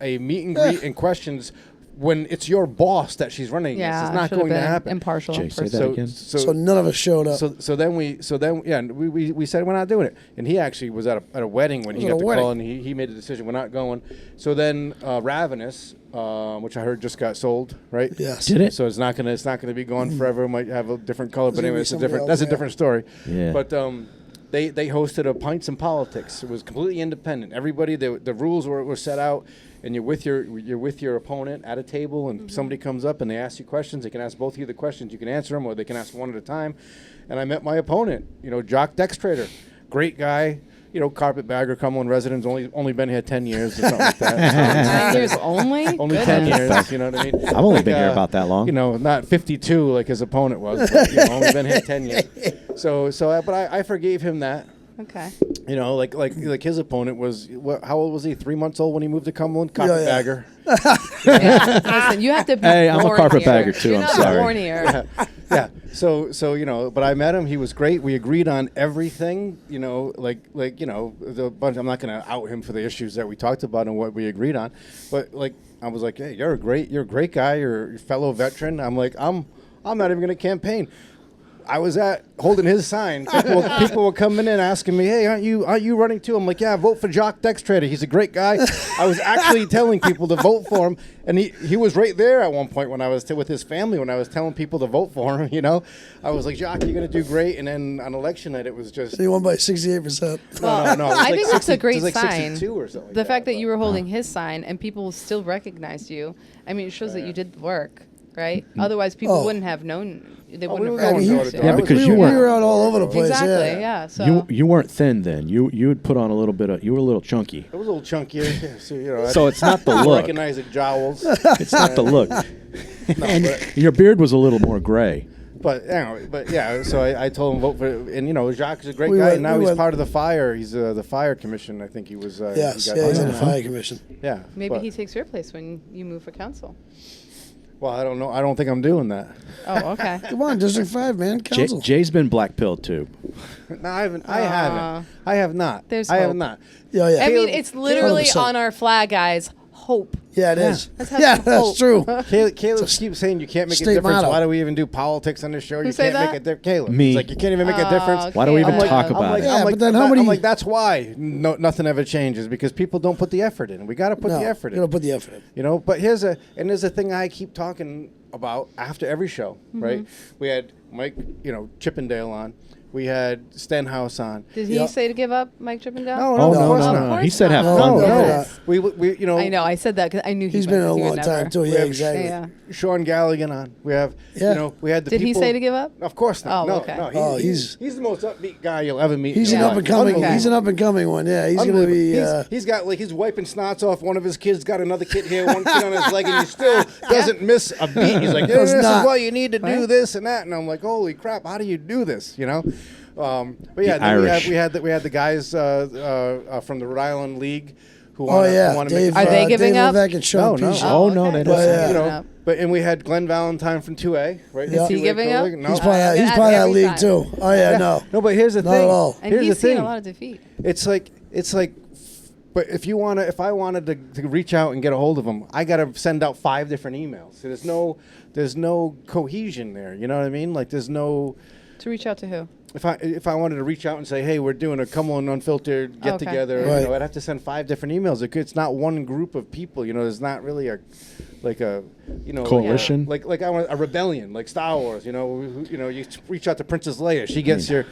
C: a meet and greet and questions when it's your boss that she's running against.
B: Yeah,
C: It's not
B: should've
C: going to
B: been
C: happen.
B: Impartial.
A: Jay, say
B: person.
A: that again.
D: So none of us showed up.
C: So then we said we're not doing it, and he actually was at a wedding when he
D: Was
C: got
D: at
C: the
D: a wedding.
C: call, and he made the decision we're not going. So then Ravenous, which I heard just got sold, right?
D: Yes.
A: Did it?
C: So it's not gonna be gone forever. It might have a different color, but
D: There's gonna
C: anyway,
D: be
C: it's a
D: somebody
C: different.
D: else,
C: That's a
D: yeah.
C: different story.
A: Yeah.
C: But they hosted a Pints and Politics. It was completely independent. Everybody, the rules were set out, and you're with your opponent at a table, and somebody comes up and they ask you questions. They can ask both of you the questions. You can answer them, or they can ask one at a time. And I met my opponent, Jock Dextrader, great guy. Carpetbagger, Cumberland resident, only been here 10 years or something like that.
B: 10 years only?
C: Only 10
B: Goodness.
C: years, you know what I mean?
A: I've only been here about that long.
C: Not 52 like his opponent was, but only been here 10 years. But I forgave him that.
B: Okay.
C: Like his opponent was, how old was he? 3 months old when he moved to Cumberland?
D: Yeah, yeah.
C: Carpetbagger.
B: Yeah. Listen, you have to be
A: Hey, I'm a
B: born
A: carpetbagger
B: here.
A: too,
B: You're
A: I'm
B: not
A: sorry.
B: born here.
C: Yeah. So you know, but I met him. He was great. We agreed on everything. You know, like you know, the bunch. I'm not going to out him for the issues that we talked about and what we agreed on. But like, I was like, hey, you're a great guy. You're a fellow veteran. I'm like, I'm not even going to campaign. I was holding his sign. People were coming in asking me, "Hey, aren't you running too?" I'm like, "Yeah, vote for Jock Dextrader. He's a great guy." I was actually telling people to vote for him, and he was right there at one point when I was with his family when I was telling people to vote for him. You know, I was like, "Jock, you're gonna do great." And then on election night, it was just
D: He won by 68%.
B: Well,
C: no. It was
B: I
C: like
B: think that's a
C: 60
B: great
C: it was like
B: sign.
C: 62 or something.
B: The
C: like
B: fact that
C: but-
B: you were holding his sign and people still recognized you, I mean, it shows that you did the work, right? Otherwise, people
D: Oh.
B: wouldn't have known. They
C: we
B: wouldn't
C: were
B: have
C: going
B: known.
C: door to door.
A: Yeah,
C: I was
A: because
C: like,
A: you
D: we
A: weren't-
D: were out all over the place.
B: Exactly. Yeah. So
A: You weren't thin then. You had put on a little bit of. You were a little chunky.
C: It was a little chunkier. Yeah, so, you know,
A: So it's not the
C: I
A: look.
C: recognize the jowls.
A: It's not the look. And your beard was a little more gray.
C: But anyway, yeah, so I told him vote for, and you know, Jacques is a great
D: We
C: guy.
D: went-
C: And now
D: we
C: he's
D: went-
C: part of the fire. He's the fire commission. I think he was.
D: Yes,
C: he got-
D: yeah, he's on the
A: yeah.
D: fire commission.
C: Yeah.
B: maybe
C: but-
B: he takes your place when you move for council.
C: Well, I don't know. I don't think I'm doing that.
B: Oh, okay.
D: Come on, District 5, man. Council.
A: Jay's been black pilled too.
C: No, I haven't. I haven't. I have not.
B: There's
C: I have
B: hope.
C: not.
D: Yeah, yeah.
B: I mean, it's literally
D: 100%.
B: on our flag, guys. Hope.
D: Yeah, it is.
B: Let's have
D: Yeah,
B: some
D: that's
B: hope.
D: true.
C: Caleb keeps saying you can't make a
D: state
C: difference.
D: motto.
C: Why do we even do politics on this show? You
B: say
C: can't make
B: that?
C: a difference. Caleb.
A: Me.
C: He's like, you can't even make a difference.
A: Why do we even
B: Caleb.
A: talk
C: I'm
A: about
C: like,
A: it?
D: Yeah,
C: I'm like,
D: but then how
C: I'm
D: many-
C: like, that's why nothing ever changes, because people don't put the effort in. We got to put
D: No,
C: the effort
D: you
C: in.
D: don't put the effort in.
C: You know, but there's a thing I keep talking about after every show, right? We had Mike, Chippendale on. We had Stenhouse on.
B: Did he
D: Yep.
B: say to give up, Mike Chippendale?
C: No,
A: Oh,
C: of
A: no,
C: course
A: no,
C: not.
A: no. He said have
B: not.
A: fun.
D: No,
C: No,
D: no.
C: we
B: I know. I said that because I knew
D: He's been in a
B: he would
D: long
B: never.
D: time, too.
C: We
D: Yeah,
C: have-
D: exactly.
B: Yeah.
C: Sean Galligan on. We have,
D: Yeah.
C: we had the
B: Did he
C: people.
B: say to give up?
C: Of course not.
B: Oh,
C: no,
B: okay.
C: no.
D: Oh,
C: He's the most upbeat guy you'll ever meet.
D: He's
C: in
D: an
C: your
D: up and
C: life.
D: coming.
B: Okay.
D: He's an up and coming one. Yeah, he's gonna be.
C: He's got he's wiping snots off one of his kids. Got another kid here, one kid on his leg, and he still doesn't miss a beat. He's like,
D: Does
C: this
D: not.
C: is why you need to do
B: What?
C: this and that. And I'm like, holy crap, how do you do this? But yeah,
A: The
C: then
A: Irish.
C: we had the guys from the Rhode Island League who
D: Oh yeah,
C: want to
D: Dave.
C: make
B: Are they giving
D: Dave
B: up?
D: Levesque and Sean
C: No, no.
D: Peace.
A: Oh, no, they don't.
D: But, yeah.
C: you know,
B: Up.
C: and we had Glenn Valentine from 2A, right?
D: Is he
C: 2A
B: giving up?
C: Pro League. No,
D: He's part of that, he's
B: At
D: part of that
B: every
D: league
B: time.
D: too. Oh yeah, no.
C: no, but here's the
D: Not
C: thing.
D: at all.
B: And
C: Here's
B: he's
C: the thing.
B: seen a lot of defeat.
C: It's like, but if I wanted to reach out and get a hold of them, I got to send out 5 different emails. So there's no cohesion there. You know what I mean? Like there's no.
B: To reach out to who?
C: If I wanted to reach out and say, hey, we're doing a Cumberland Unfiltered get together,
D: Right.
C: I'd have to send 5 different emails. It's not one group of people. There's not really a
A: Coalition?
C: like I want a rebellion, like Star Wars. You reach out to Princess Leia. She gets your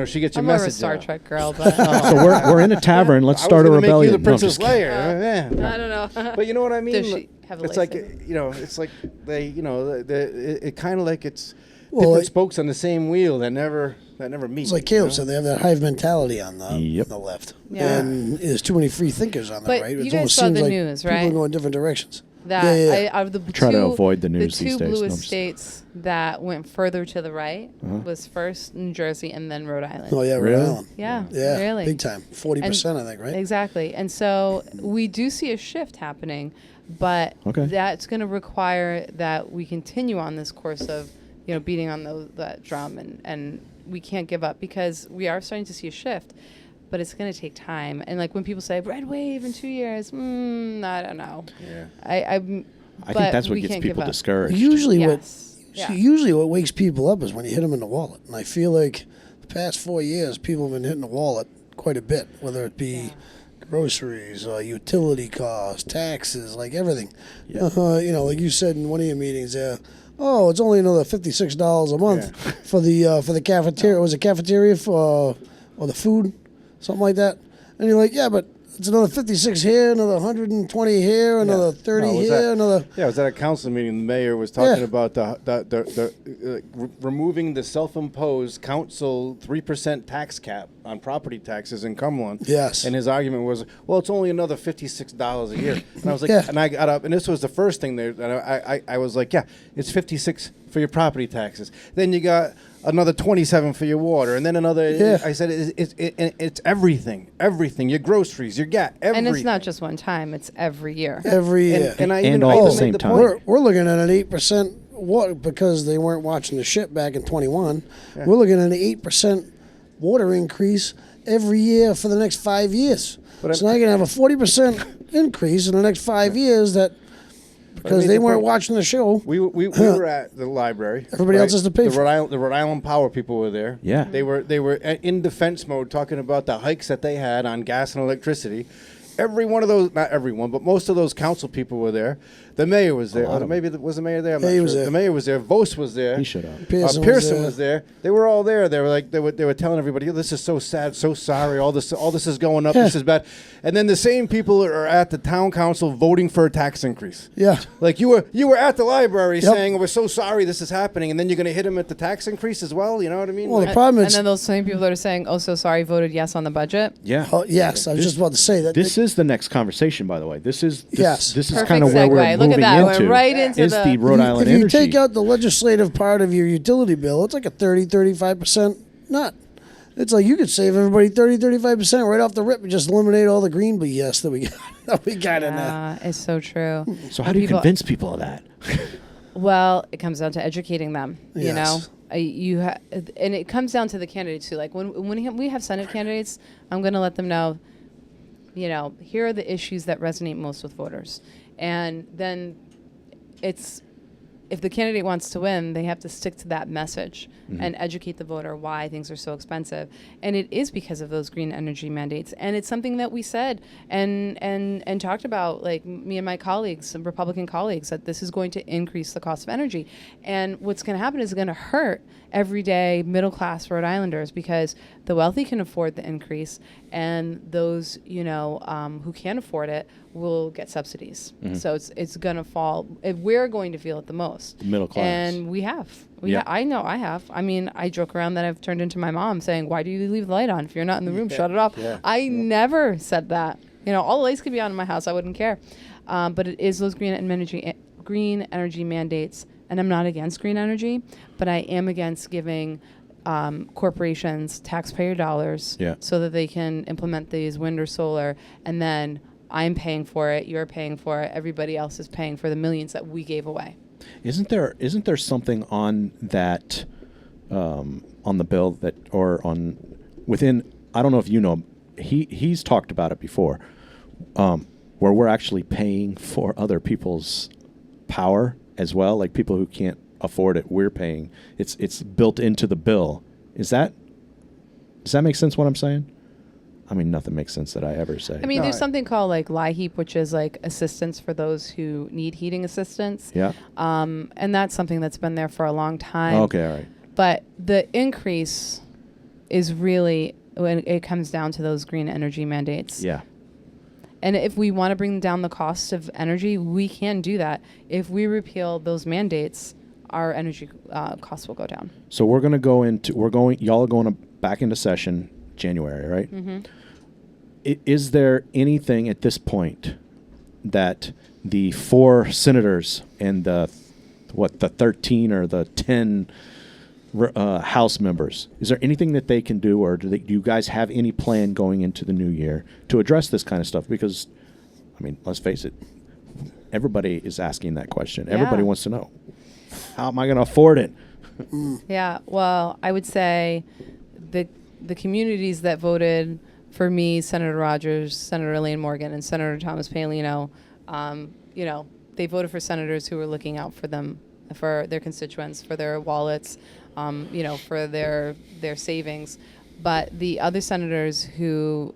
C: she gets your
B: I'm more of
C: message.
B: a Star
C: out.
B: Trek girl, but
A: So we're in a tavern. Let's
C: I was
A: start a
C: gonna make
A: rebellion.
C: you the
A: No, I'm
C: Princess
A: just kidding.
C: Leia. Yeah.
B: I don't know.
C: But you know what I mean?
B: Does she have a
C: it's like
B: lightsaber?
C: it's like they it kind of like it's
D: Well,
C: different
D: like-
C: spokes on the same wheel that never meet.
D: It's like Caleb said, they have that hive mentality on the,
A: Yep.
D: on the left.
B: Yeah.
D: And there's too many free thinkers on that,
B: But
D: right?
B: you
D: It
B: guys
D: almost
B: saw
D: seems
B: the
D: like
B: news,
D: people
B: right?
D: are going different directions.
B: That
D: Yeah, yeah.
B: out of the
A: Try to
B: two,
A: avoid the news
B: two
A: these days. No, I'm
B: bluest
A: just-
B: states that went further to the right was first New Jersey and then Rhode Island.
D: Oh, yeah, Rhode
A: Really?
D: Island.
B: Yeah,
D: Yeah,
B: really.
D: big time. 40%, I think, right?
B: Exactly. And so we do see a shift happening, but
A: Okay.
B: that's going to require that we continue on this course of, beating on that drum and we can't give up because we are starting to see a shift, but it's going to take time. And like when people say red wave in 2 years, I don't know.
C: Yeah.
A: I
B: but
A: think that's what
B: we
A: gets
B: can't give
A: people
B: up.
A: discouraged.
D: Usually
B: Yes. Yeah.
D: usually what wakes people up is when you hit them in the wallet. And I feel like the past 4 years, people have been hitting the wallet quite a bit, whether it be groceries, utility costs, taxes, like everything.
A: Yeah.
D: Like you said in one of your meetings there, it's only another $56 a month for the cafeteria. Was it cafeteria or the food, something like that? And you're like, yeah, but it's another 56 here, another 120 here, another 30
C: No, was
D: here,
C: that-
D: another.
C: Yeah, I was at a council meeting. The mayor was talking
D: Yeah.
C: about the removing the self-imposed council 3% tax cap on property taxes in Cumberland.
D: Yes.
C: And his argument was, well, it's only another $56 a year. And I was like,
D: Yeah.
C: and I got up, and this was the first thing there. And I was like, yeah, it's 56 for your property taxes. Then you got another 27 for your water, and then another.
D: Yeah.
C: I said it's everything, your groceries, your gas, everything.
B: And it's not just one time; it's every year.
D: Every year.
C: And I
A: And
C: even
A: all
C: I
A: at
C: even
A: the same
C: made the
A: time.
C: point.
D: We're looking at an 8% what because they weren't watching the shit back in 21. Yeah. We're looking at an 8% water increase every year for the next 5 years. But so now you're going to have a 40% increase in the next 5 years that because they weren't watching the show.
C: We were at the library.
D: Everybody else has to pay for it.
C: The Rhode Island Power people were there.
A: Yeah.
C: They were in defense mode talking about the hikes that they had on gas and electricity. Every one of those, not everyone, but most of those council people were there. The mayor was there. Maybe was the mayor there? I'm not sure. The mayor was there. Vos was there.
A: He showed up.
C: Pearson was there. They were all there. They were telling everybody, "This is so sad, so sorry. All this is going up. This is bad." And then the same people are at the town council voting for a tax increase.
D: Yeah,
C: like you were at the library saying, "We're so sorry this is happening," and then you're going to hit them at the tax increase as well. You know what I mean?
D: Well, the problem is,
B: and then those same people that are saying, "Oh, so sorry," voted yes on the budget.
A: Yeah.
D: Oh, yes, I was just about to say that.
A: This is the next conversation, by the way. This is
B: Perfect
A: kind of where we're
B: segue. Look
A: moving
B: at that.
A: into.
B: We're right into
A: is the Rhode Island
D: if you
A: energy.
D: take out the legislative part of your utility bill, it's like a 30-35% nut. It's like you could save everybody 30-35% right off the rip and just eliminate all the green BS that we got in there.
B: It's so true.
A: So how do you convince people of that?
B: Well, it comes down to educating them.
D: Yes.
B: You know, and it comes down to the candidates too. Like when we have Senate candidates, I'm going to let them know. You know, here are the issues that resonate most with voters, and then it's. If the candidate wants to win, they have to stick to that message and educate the voter why things are so expensive. And it is because of those green energy mandates. And it's something that we said and talked about, like me and my colleagues, some Republican colleagues, that this is going to increase the cost of energy. And what's going to happen is going to hurt everyday middle-class Rhode Islanders because the wealthy can afford the increase and those, who can't afford it will get subsidies. So it's going to fall. We're going to feel it the most.
A: Middle class.
B: And we have. I know I have. I mean, I joke around that I've turned into my mom saying, why do you leave the light on? If you're not in the room, shut it off.
C: Yeah.
B: I never said that. All the lights could be on in my house. I wouldn't care. But it is those green energy mandates. And I'm not against green energy, but I am against giving corporations taxpayer dollars so that they can implement these wind or solar, and then I'm paying for it, you're paying for it, everybody else is paying for the millions that we gave away.
A: Isn't there something on that on the bill that or on within? I don't know if you know. He's talked about it before, where we're actually paying for other people's power as well, like people who can't afford it. We're paying. It's built into the bill. Does that make sense? What I'm saying? I mean, nothing makes sense that I ever say.
B: I mean, there's something called like LIHEAP, which is like assistance for those who need heating assistance.
A: Yeah.
B: And that's something that's been there for a long time.
A: Okay, all right.
B: But the increase is really when it comes down to those green energy mandates.
A: Yeah.
B: And if we want to bring down the cost of energy, we can do that. If we repeal those mandates, our energy costs will go down.
A: So y'all are going back into session January, right? Mm-hmm. Is there anything at this point that the 4 senators and the 13 or the 10 House members, is there anything that they can do, or do you guys have any plan going into the new year to address this kind of stuff? Because, I mean, let's face it, everybody is asking that question. Yeah. Everybody wants to know, how am I going to afford it?
B: Yeah, well, I would say the communities that voted for me, Senator Rogers, Senator Elaine Morgan, and Senator Thomas Palino, they voted for senators who were looking out for them, for their constituents, for their wallets, for their savings. But the other senators who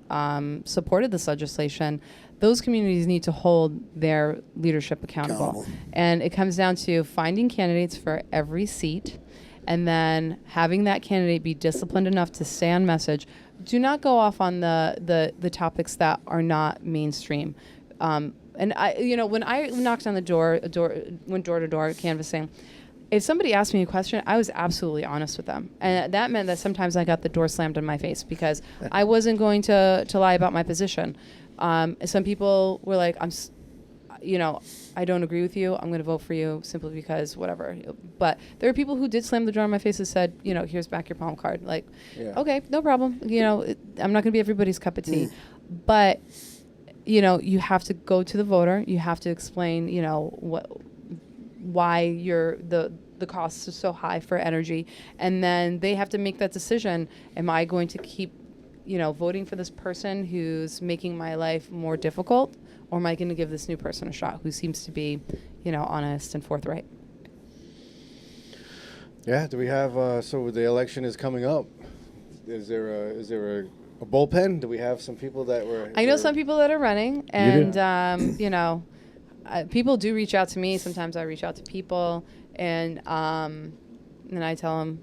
B: supported this legislation, those communities need to hold their leadership accountable. And it comes down to finding candidates for every seat, and then having that candidate be disciplined enough to stay on message. Do not go off on the topics that are not mainstream. And I, when I knocked on the went door to door canvassing, if somebody asked me a question, I was absolutely honest with them. And that meant that sometimes I got the door slammed in my face because I wasn't going to lie about my position. Some people were like, I don't agree with you. I'm going to vote for you simply because whatever. But there are people who did slam the door in my face and said, here's back your palm card. Like, okay, no problem. I'm not going to be everybody's cup of tea. But, you have to go to the voter. You have to explain, why the cost is so high for energy, and then they have to make that decision. Am I going to keep, voting for this person who's making my life more difficult, or am I going to give this new person a shot who seems to be, honest and forthright?
C: Yeah. Do we have? So the election is coming up. Is there a bullpen? Do we have some people that were?
B: I know some people that are running, and people do reach out to me. Sometimes I reach out to people, and I tell them,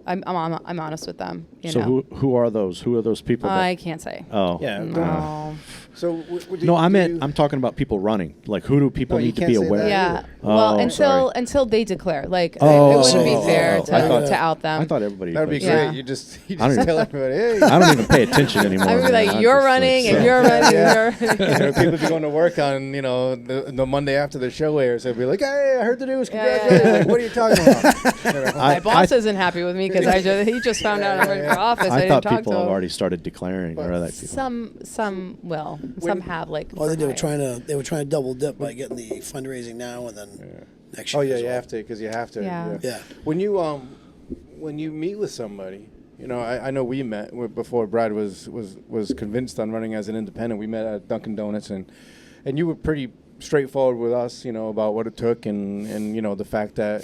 B: I'm honest with them.
A: So who are those? Who are those people?
B: I can't say.
A: Oh,
C: Yeah.
B: No.
C: So
A: I'm talking about people running. Like, who do people
C: No, you
A: need to
C: can't
A: be
C: say
A: aware?
C: that.
B: Yeah.
A: Oh,
B: Well,
A: sorry.
B: until they declare, like,
A: Oh,
B: it wouldn't be
A: oh,
B: fair
A: oh,
B: to out them.
A: I thought everybody.
C: That'd be
A: like,
C: great.
B: Yeah.
C: You just
A: I don't
C: tell
A: even-
C: everybody, hey.
A: I don't even pay attention anymore.
B: I would be
A: man.
B: like,
A: I'm
B: you're
A: just
B: running
A: like,
B: and you're running and you're running.
C: People be going to work on, the Monday after the show airs. They'll be like, hey, I heard the news.
B: Yeah, yeah,
C: Congratulations.
B: yeah.
C: Like, what are you talking about?
B: My boss isn't happy with me because he just found out I'm running for office. I
A: I
B: didn't
A: thought
B: talk
A: people
B: to
A: have
B: him.
A: already started declaring, or that people.
B: Some will. Some have like.
D: Well, they were
B: higher.
D: trying to double dip by getting the fundraising now and then next
C: Oh,
D: year.
C: yeah,
D: as
C: you
D: well.
C: have to, because you have to.
B: Yeah.
D: Yeah.
C: When you meet with somebody, I know we met before Brad was convinced on running as an independent. We met at Dunkin' Donuts, and you were pretty straightforward with us, about what it took and the fact that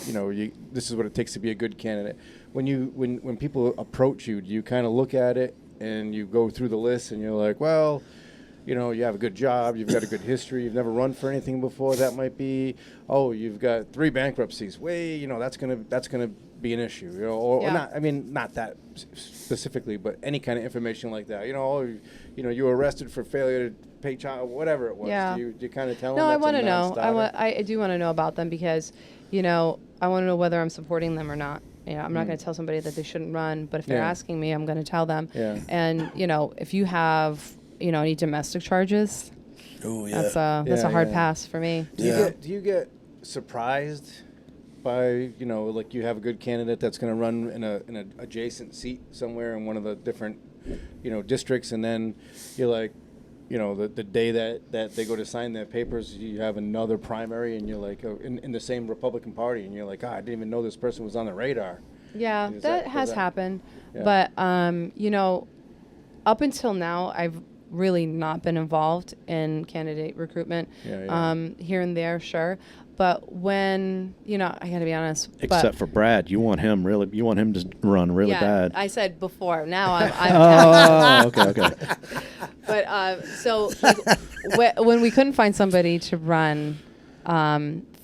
C: this is what it takes to be a good candidate. When people approach you, do you kind of look at it and you go through the list and you're like, well, you have a good job, you've got a good history, you've never run for anything before. That might be, you've got 3 bankruptcies. That's gonna be an issue, or
B: Yeah.
C: not. I mean, not that specifically, but any kind of information like that. You were arrested for failure to pay child, whatever it was.
B: Yeah.
C: Do you kind of tell
B: No,
C: them?
B: I
C: that's a
B: want to know.
C: non-starter?
B: I do want to know about them because, I want to know whether I'm supporting them or not. I'm not going to tell somebody that they shouldn't run, but if they're
C: Yeah.
B: asking me, I'm going to tell them.
C: Yeah.
B: And if you have any domestic charges,
D: Oh, yeah.
B: that's a hard
C: Yeah.
B: pass for me.
D: Yeah.
C: Do you get surprised by like you have a good candidate that's going to run in an adjacent seat somewhere in one of the different districts, and then you're like, the day that they go to sign their papers, you have another primary, and you're like, in the same Republican Party, and you're like, I didn't even know this person was on the radar.
B: Yeah,
C: Is
B: that
C: that-
B: has
C: is that-
B: happened.
C: Yeah.
B: But, up until now, I've really not been involved in candidate recruitment.
C: Yeah.
B: Here and there, sure. But when, I got to be honest.
A: Except for Brad, you want him to run really
B: yeah,
A: bad.
B: I said before. Now I'm
A: Okay.
B: But so like, when we couldn't find somebody to run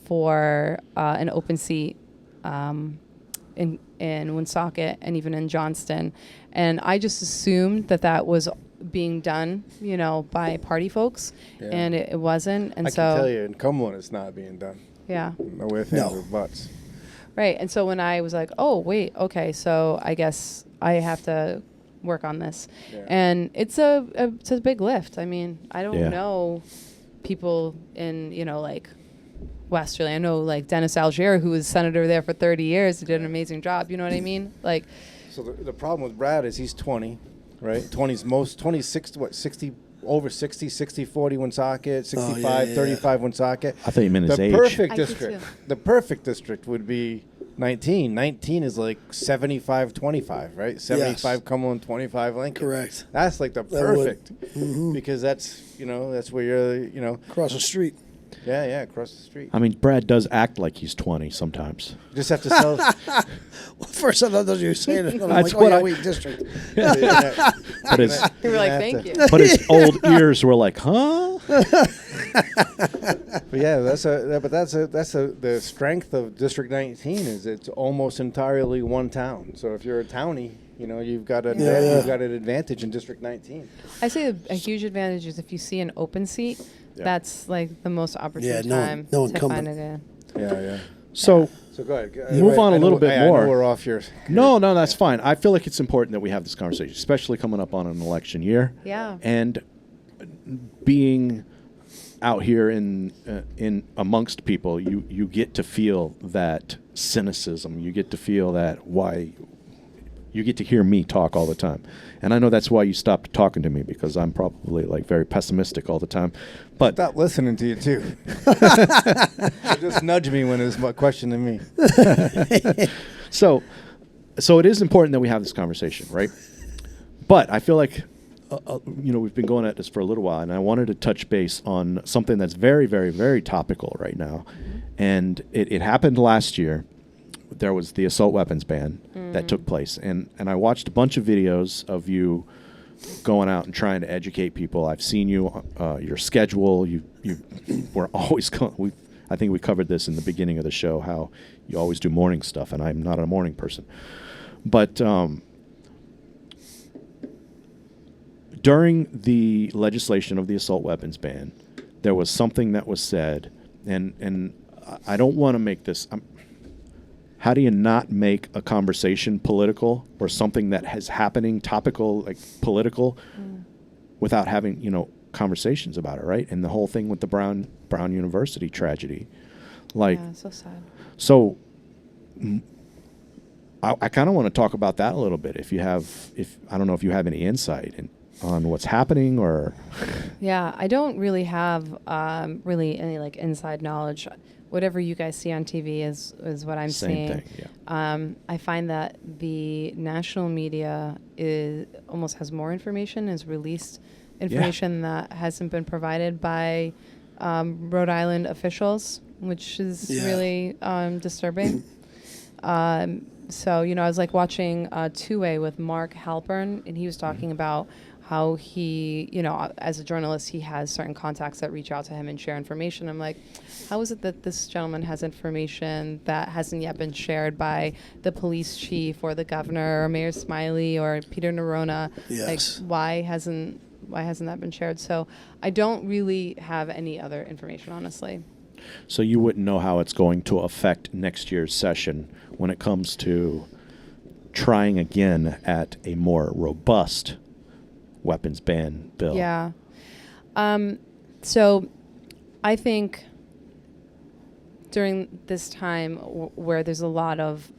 B: for an open seat in Woonsocket and even in Johnston, and I just assumed that was being done, by party folks,
C: Yeah.
B: and it wasn't. And
C: I
B: so
C: can tell you, in Cumberland, it's not being done.
B: yeah.
C: No way,
D: No.
C: with butts.
B: Right. And so when I was like, oh, wait, okay, so I guess I have to work on this.
C: Yeah.
B: And it's a big lift. I mean, I don't
A: Yeah.
B: know people in, like West Philly. I know like Dennis Algier, who was senator there for 30 years, he did an amazing job. You know what I mean? Like,
C: So the problem with Brad is he's 20, right? 26, 60, over 60, 60-40 Woonsocket, 65,
D: yeah.
C: 35 Woonsocket.
A: I thought you meant his
C: The
A: age.
C: perfect
B: I do
C: district.
B: too.
C: The perfect district would be 19. 19 is like 75-25, right? 75 Cumberland, 25 Lincoln.
D: Correct.
C: That's like the
D: That would-
C: perfect because that's that's where you're
D: Across the street.
C: yeah across the street.
A: I mean, Brad does act like he's 20 sometimes.
C: You just have to sell.
D: Well, first I thought you were saying it. I'm
A: That's
D: like,
A: what
D: oh,
A: I-
D: yeah, wait, district.
A: But his
B: we were like,
C: have
B: thank
C: to-
B: you.
A: but his old ears were like, huh?
C: But yeah, that's the strength of District 19 is it's almost entirely one town. So if you're a townie, you've got an
D: Yeah.
C: you've got an advantage in District 19.
B: I say a huge advantage is if you see an open seat,
C: Yeah.
B: that's like the most opportune
D: Yeah, no
B: time to
D: incumbent.
B: find a
C: Yeah.
A: So
C: So go ahead.
A: Move on a little bit
C: I know
A: more.
C: we're off your.
A: no, that's fine. I feel like it's important that we have this conversation, especially coming up on an election year.
B: Yeah.
A: And being out here in amongst people, you get to feel that cynicism. You get to feel that why You get to hear me talk all the time. And I know that's why you stopped talking to me, because I'm probably like very pessimistic all the time. But
C: Stop listening to you too. Just nudge me when it's my question to me.
A: so it is important that we have this conversation, right? But I feel like we've been going at this for a little while, and I wanted to touch base on something that's very, very, very topical right now. And it happened last year. There was the assault weapons ban that took place. And I watched a bunch of videos of you going out and trying to educate people. I've seen you, your schedule. You were always I think we covered this in the beginning of the show, how you always do morning stuff, and I'm not a morning person. But during the legislation of the assault weapons ban, there was something that was said, and I don't want to make this... how do you not make a conversation political or something that is happening topical, like political, without having, conversations about it, right? And the whole thing with the Brown University tragedy. Like,
B: yeah, so sad.
A: So I kind of want to talk about that a little bit. I don't know if you have any insight on what's happening or...
B: Yeah, I don't really have really any like inside knowledge. Whatever you guys see on TV is what I'm seeing.
A: Same thing, yeah.
B: I find that the national media almost has more information, has released information that hasn't been provided by Rhode Island officials, which is really disturbing. So, I was like watching Two-Way with Mark Halpern, and he was talking about how he, as a journalist, he has certain contacts that reach out to him and share information. I'm like, how is it that this gentleman has information that hasn't yet been shared by the police chief or the governor or Mayor Smiley or Peter Nerona?
D: Yes.
B: Like, why hasn't that been shared? So I don't really have any other information, honestly.
A: So you wouldn't know how it's going to affect next year's session when it comes to trying again at a more robust weapons ban bill.
B: Yeah. So I think during this time where there's a lot of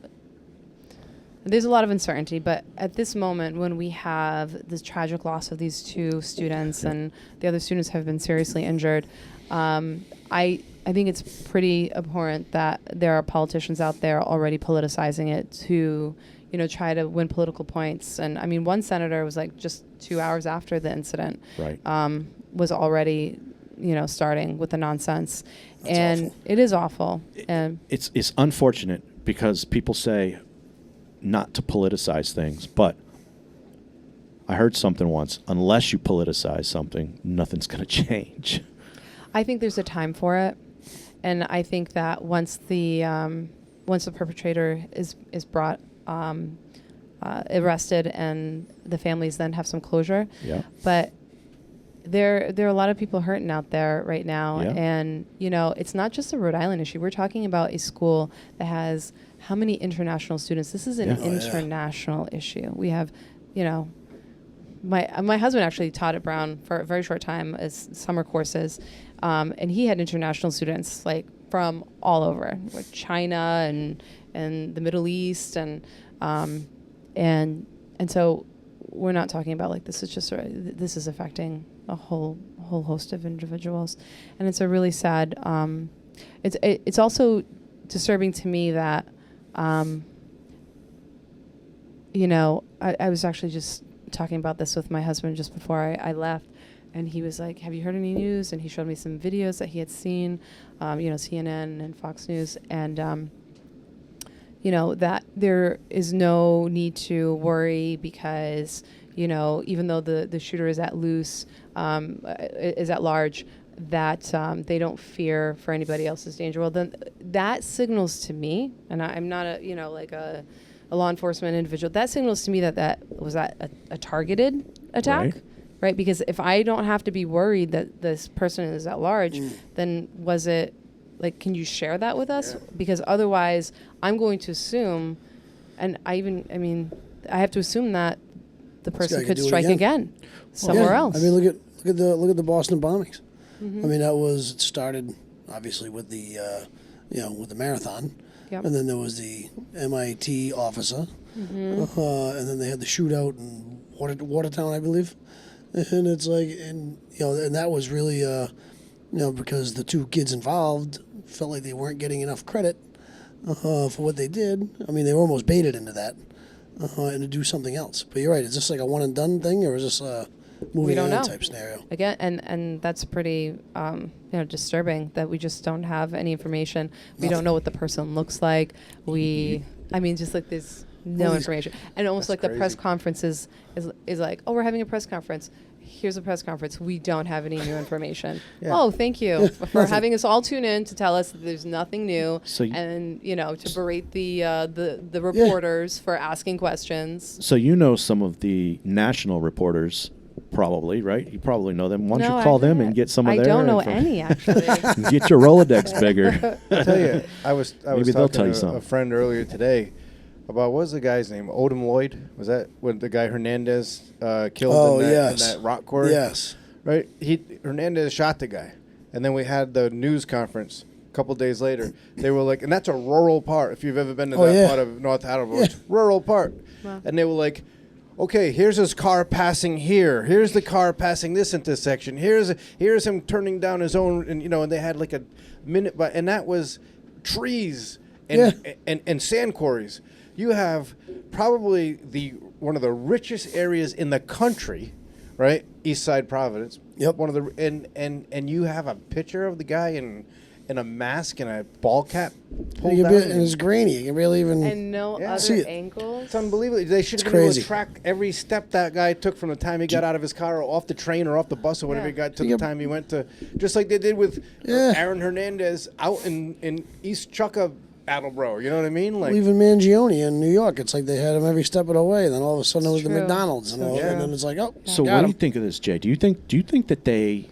B: uncertainty, but at this moment when we have this tragic loss of these two students and the other students have been seriously injured, I think it's pretty abhorrent that there are politicians out there already politicizing it to, try to win political points. And I mean, one senator was like just 2 hours after the incident,
A: right.
B: Was already, starting with the nonsense.
D: That's
B: and
D: awful.
B: It is awful. And
A: It's unfortunate because people say not to politicize things, but I heard something once, unless you politicize something, nothing's going to change.
B: I think there's a time for it. And I think that once the perpetrator is brought arrested and the families then have some closure.
A: Yeah.
B: But there are a lot of people hurting out there right now.
A: Yeah.
B: And, it's not just a Rhode Island issue. We're talking about a school that has how many international students? This is an international issue. We have, my husband actually taught at Brown for a very short time as summer courses. And he had international students like from all over, like China and the Middle East, and so we're not talking about like this is just this is affecting a whole host of individuals, and it's a really sad. It's also disturbing to me that I was actually just talking about this with my husband just before I left. And he was like, have you heard any news? And he showed me some videos that he had seen, CNN and Fox News. And, that there is no need to worry because, even though the shooter is at large, that they don't fear for anybody else's danger. Well, then that signals to me, and I'm not a law enforcement individual, that signals to me that was a targeted attack. Right, because if I don't have to be worried that this person is at large, then was it like? Can you share that with us? Yeah. Because otherwise, I'm going to assume, and I have to assume that the person could strike again somewhere else.
D: I mean, look at the Boston bombings. Mm-hmm. I mean, it started obviously with the with the marathon,
B: Yep.
D: And then there was the MIT officer. And then they had the shootout in Watertown, I believe. And it's like, and that was really, because the two kids involved felt like they weren't getting enough credit for what they did. I mean, they were almost baited into that and to do something else. But you're right. Is this like a one and done thing, or is this a moving
B: don't
D: on
B: know.
D: type scenario?
B: Again, and that's pretty disturbing that we just don't have any information. We don't know what the person looks like. Just like there's no information. And almost like the press conference is like, oh, we're having a press conference. Here's a press conference. We don't have any new information. Oh, thank you for having us all tune in to tell us that there's nothing new, and to berate the reporters for asking questions.
A: So some of the national reporters, probably, right? You probably know them. Why don't
B: No,
A: you call them and get some of their
B: I don't know
A: info?
B: any, actually.
A: Get your Rolodex bigger.
C: I tell you, I was
A: Maybe they'll tell
C: talking
A: you
C: to
A: something.
C: a friend earlier today about, what was the guy's name? Odom Lloyd? Was that when the guy Hernandez killed in that rock quarry?
D: Yes.
C: Right? Hernandez shot the guy. And then we had the news conference a couple days later. They were like, and that's a rural part. If you've ever been to that part of North Attleboro, it's rural part. Wow. And they were like, okay, here's his car passing here. Here's the car passing this intersection. Here's him turning down his own, and they had like a minute, and that was trees and sand quarries. You have probably one of the richest areas in the country, right? East Side Providence.
D: Yep.
C: One of the and you have a picture of the guy in a mask and a ball cap pulled down.
D: And it's grainy. You can barely even.
B: And no
D: See
B: other
D: it.
B: angles.
C: It's unbelievable. They should have been able to track every step that guy took from the time he got out of his car or off the train or off the bus or whatever he got to the time he went to, just like they did with Aaron Hernandez out in East Chukka, Attleboro. You know what I mean? Like,
D: even Mangione in New York, it's like they had him every step of the way. Then all of a sudden it was the
B: True.
D: McDonald's, and then it's like, oh.
A: So what do you think of this, Jay? Do you think that they,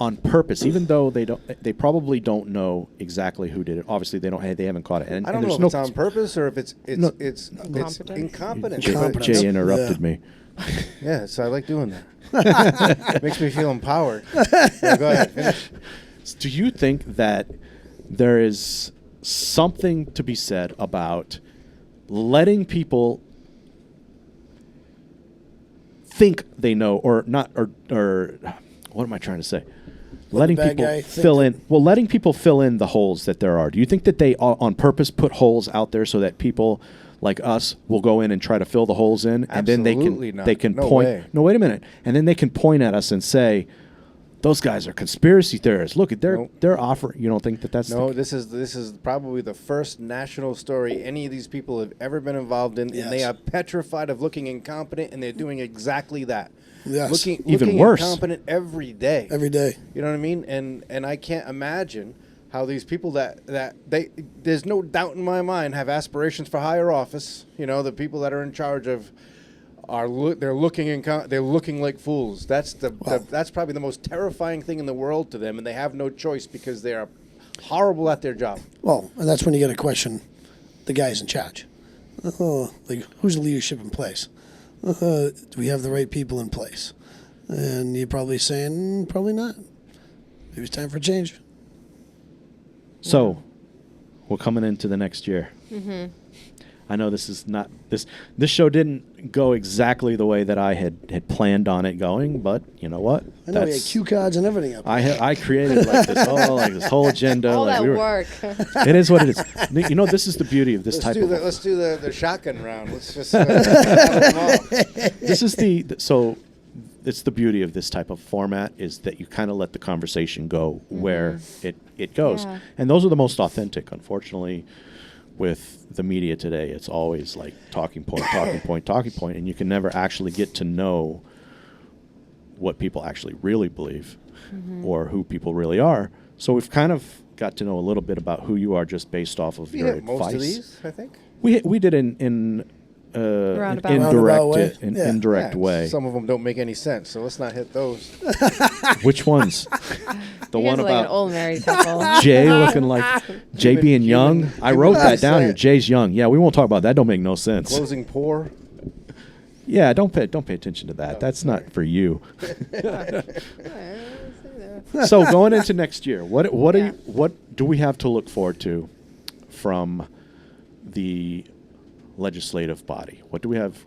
A: on purpose, even though they probably don't know exactly who did it. Obviously, they haven't caught it. And
C: I don't know if it's on purpose or if it's incompetence.
A: Jay interrupted me.
C: Yeah, so I like doing that. Makes me feel empowered. Yeah, go ahead, finish.
A: Do you think that there is something to be said about letting people think they know or not, or what am I trying to say? Letting people fill in the holes that there are. Do you think that they on purpose put holes out there so that people like us will go in and try to fill the holes in, and then they can point.
C: Way.
A: No, wait a minute, and then they can point at us and say, "Those guys are conspiracy theorists. Look, they're offering." You don't think that's
C: no? This is probably the first national story any of these people have ever been involved in, and they are petrified of looking incompetent, and they're doing exactly that.
D: Yes.
C: Looking
A: worse.
C: Incompetent every day.
D: Every day.
C: You know what I mean? And I can't imagine how these people there's no doubt in my mind have aspirations for higher office. The people that are in charge of they're looking like fools. That's that's probably the most terrifying thing in the world to them, and they have no choice because they are horrible at their job.
D: Well, and that's when you got to question the guys in charge. Like, who's the leadership in place? Do we have the right people in place? And you're probably saying, probably not. Maybe it's time for a change.
A: So, we're coming into the next year. Mm-hmm. I know this is not this show didn't go exactly the way that I had planned on it going, but you know what?
D: I know we had cue cards and everything up.
A: I created this whole agenda.
B: All that work.
A: It is what it is. This is the beauty of this type of.
C: Let's do the shotgun round. Let's just.
A: This is it's the beauty of this type of format is that you kind of let the conversation go where it goes, and those are the most authentic. Unfortunately, with the media today, it's always like talking point, and you can never actually get to know what people actually really believe or who people really are. So we've kind of got to know a little bit about who you are just based off of your advice.
C: Most of these, I think.
A: We did in an indirect way.
C: Some of them don't make any sense, so let's not hit those.
A: Which ones? The one
B: like
A: about
B: an old married couple.
A: Jay looking like Jay being young. I wrote that down here. Jay's young. Yeah, we won't talk about that. Don't make no sense.
C: Closing poor.
A: Yeah, don't pay attention to that. That's not for you. So going into next year, what do we have to look forward to from the legislative body? What do we have?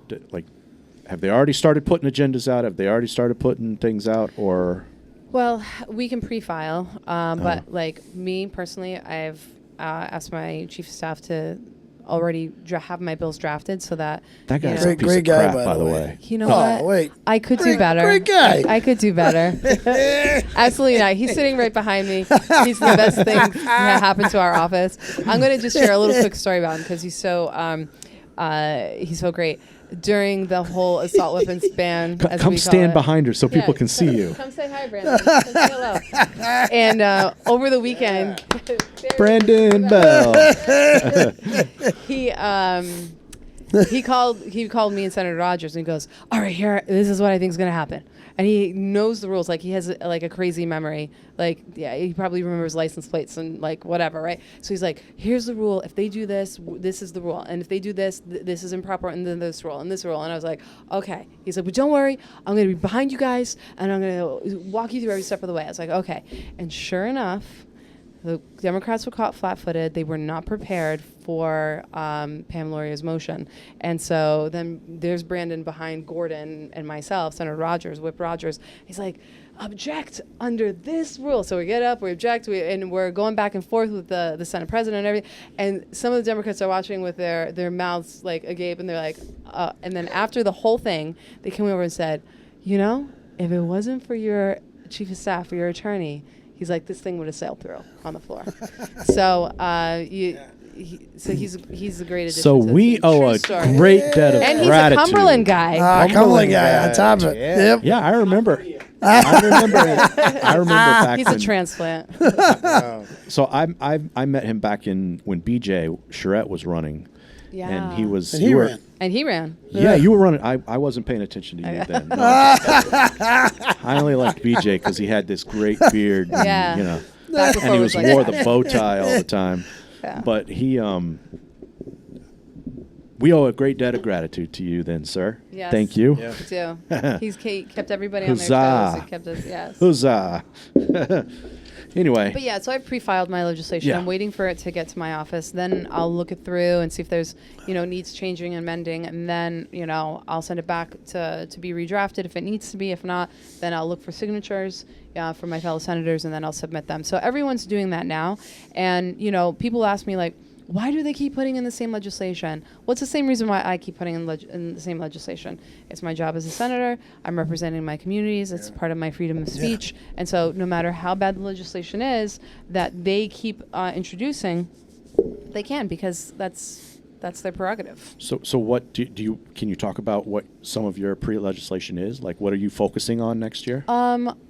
A: Have they already started putting agendas out? Have they already started putting things out, or?
B: Well, we can pre-file, but like me personally, I've asked my chief of staff to already have my bills drafted so that
A: That guy's
B: you
A: a
B: know,
A: piece
D: Great
A: of
D: guy,
A: crap,
D: by
A: by
D: the
A: the
D: way.
A: way.
B: you know
D: Oh,
B: what?
D: wait.
B: I could do better.
D: Great guy.
B: I could do better. Absolutely not. He's sitting right behind me. He's the best thing that happened to our office. I'm going to just share a little quick story about him because he's so great. During the whole assault weapons ban, as
A: Come
B: we call
A: stand
B: it.
A: behind her so people
B: Yeah,
A: can see you.
B: Come say hi, Brandon. Come say hello. And over the weekend,
A: Brandon Bell.
B: he called me and Senator Rogers and he goes, all right, this is what I think is going to happen. And he knows the rules. Like, he has like a crazy memory. Like, yeah, he probably remembers license plates and like whatever, right? So he's like, here's the rule. If they do this, this is the rule. And if they do this, this is improper. And then this rule and this rule. And I was like, okay. He's like, but don't worry. I'm going to be behind you guys and I'm going to walk you through every step of the way. I was like, okay. And sure enough, the Democrats were caught flat-footed. They were not prepared for Pam Laurier's motion. And so then there's Brandon behind Gordon and myself, Senator Rogers, Whip Rogers. He's like, object under this rule. So we get up, we object, and we're going back and forth with the Senate president and everything. And some of the Democrats are watching with their mouths like agape, and they're like, and then after the whole thing, they came over and said, you know, if it wasn't for your chief of staff or your attorney, he's like, this thing would have sailed through on the floor. So he's a great addition.
A: So
B: to the
A: we
B: team.
A: owe
B: True
A: a
B: story.
A: great debt of
B: And he's
A: gratitude.
B: a Cumberland guy.
D: Cumberland guy on top of it.
C: Yeah.
D: Yep.
A: Yeah, I remember. I remember back
B: He's a
A: when.
B: transplant.
A: So I met him back when BJ Charette was running,
B: Yeah.
A: and he was.
D: And he
A: you were-
D: ran.
B: And he ran.
A: Yeah, you were running. I wasn't paying attention to you then. No, I only liked BJ because he had this great beard. And,
B: Yeah.
A: you know,
B: Back before
A: and he
B: it
A: was
B: was like
A: wore
B: that.
A: the bow tie all the time.
B: Yeah.
A: But he we owe a great debt of gratitude to you, then, sir.
B: Yes.
A: Thank you.
C: Yeah.
B: Too. He's kept everybody on their
A: Huzzah.
B: toes. He kept us, yes.
A: Huzzah! Anyway.
B: But yeah, so I've pre-filed my legislation.
A: Yeah.
B: I'm waiting for it to get to my office. Then I'll look it through and see if there's, needs changing and amending. And then, I'll send it back to be redrafted if it needs to be. If not, then I'll look for signatures from my fellow senators and then I'll submit them. So everyone's doing that now. And, people ask me like, why do they keep putting in the same legislation? Well, it's the same reason why I keep putting in the same legislation. It's my job as a senator. I'm representing my communities. It's part of my freedom of speech. Yeah. And so no matter how bad the legislation is that they keep introducing, they can, because that's their prerogative.
A: So what do you can you talk about what some of your pre-legislation is? Like, what are you focusing on next year?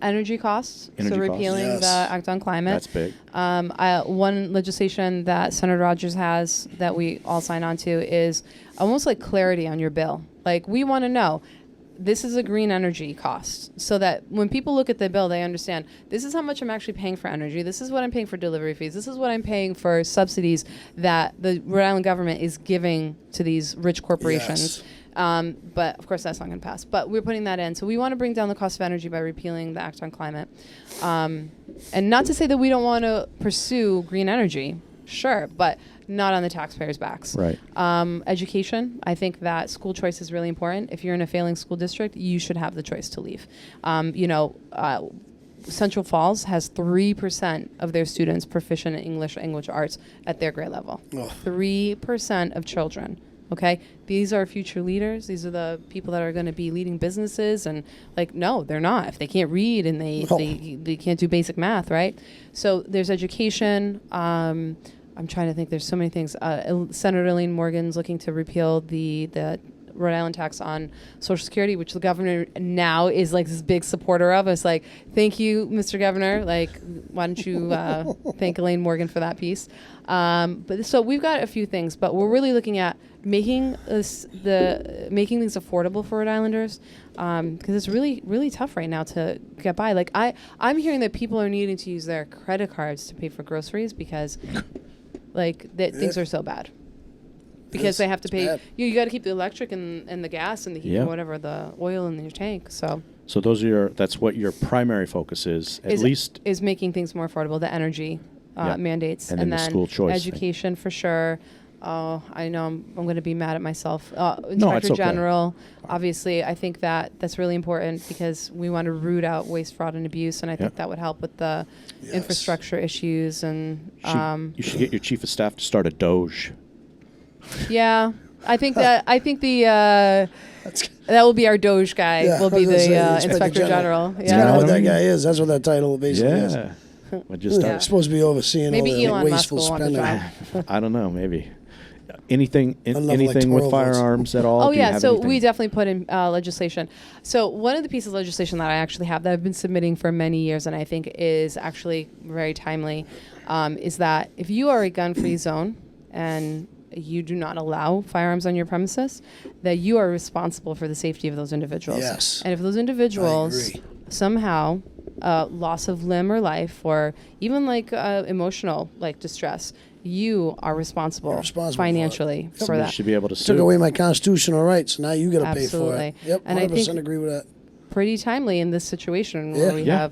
B: Energy costs.
A: Energy
B: so
A: costs.
B: repealing
D: Yes.
B: the Act on Climate.
A: That's big.
B: One legislation that Senator Rogers has that we all sign on to is almost like clarity on your bill. Like, we want to know, this is a green energy cost, so that when people look at the bill, they understand this is how much I'm actually paying for energy. This is what I'm paying for delivery fees. This is what I'm paying for subsidies that the Rhode Island government is giving to these rich corporations.
D: Yes.
B: But of course, that's not going to pass. But we're putting that in. So we want to bring down the cost of energy by repealing the Act on Climate. And not to say that we don't want to pursue green energy. Sure, but not on the taxpayers' backs.
A: Right.
B: Education, I think that school choice is really important. If you're in a failing school district, you should have the choice to leave. Central Falls has 3% of their students proficient in English language arts at their grade level.
D: Ugh.
B: 3% of children. Okay, these are future leaders. These are the people that are going to be leading businesses. And no, they're not. If they can't read and they can't do basic math, right? So there's education. I'm trying to think. There's so many things. Senator Elaine Morgan's looking to repeal the Rhode Island tax on Social Security, which the governor now is like this big supporter of. It's like, thank you, Mr. Governor. Like, why don't you thank Elaine Morgan for that piece? But so we've got a few things, but we're really looking at making things affordable for Rhode Islanders, because it's really, really tough right now to get by. Like, I'm hearing that people are needing to use their credit cards to pay for groceries because things are so bad. Because they have to pay. You got to keep the electric and the gas and the heat, or whatever, the oil in your tank. So
A: those are that's what your primary focus is. At least
B: is making things more affordable. The energy
A: Yeah.
B: mandates,
A: And then the school choice thing.
B: education for sure. Oh, I know I'm going to be mad at myself.
A: it's
B: Inspector
A: okay.
B: General, obviously, I think that's really important because we want to root out waste, fraud, and abuse, and I think that would help with the infrastructure issues. And
A: You should get your chief of staff to start a Doge.
B: yeah, I think that that will be our Doge guy.
D: Yeah,
B: will
D: I
B: be
D: was
B: the
D: gonna say,
B: Inspector General.
D: That's kind
B: Yeah.
D: of what
A: what I
D: that
A: mean?
D: guy is. That's what that title basically is.
A: Yeah. But just
B: Yeah.
D: Supposed to be overseeing
B: Maybe
D: all the
B: Elon Musk
D: wasteful
B: will want the
D: spending.
B: job.
A: I don't know, maybe. Anything
D: Unlevel
A: anything
D: like
A: with
D: 12 volts.
A: firearms at all?
B: Oh
A: Do you
B: yeah,
A: have
B: so
A: anything?
B: we definitely put in legislation. So one of the pieces of legislation that I actually have that I've been submitting for many years, and I think is actually very timely, is that if you are a gun-free zone and you do not allow firearms on your premises, that you are responsible for the safety of those individuals.
D: Yes.
B: And if those individuals
D: agree.
B: somehow loss of limb or life, or even like emotional like distress, you are responsible,
D: You're responsible for it.
B: financially for
A: Somebody
B: that.
A: should be able to
D: Took
A: sue.
D: away my constitutional rights. Now you got to pay for
B: Absolutely.
D: it. Yep,
B: And I
D: 100%
B: think-
D: agree with that.
B: Pretty timely in this situation
D: Yeah.
B: where we
A: Yeah.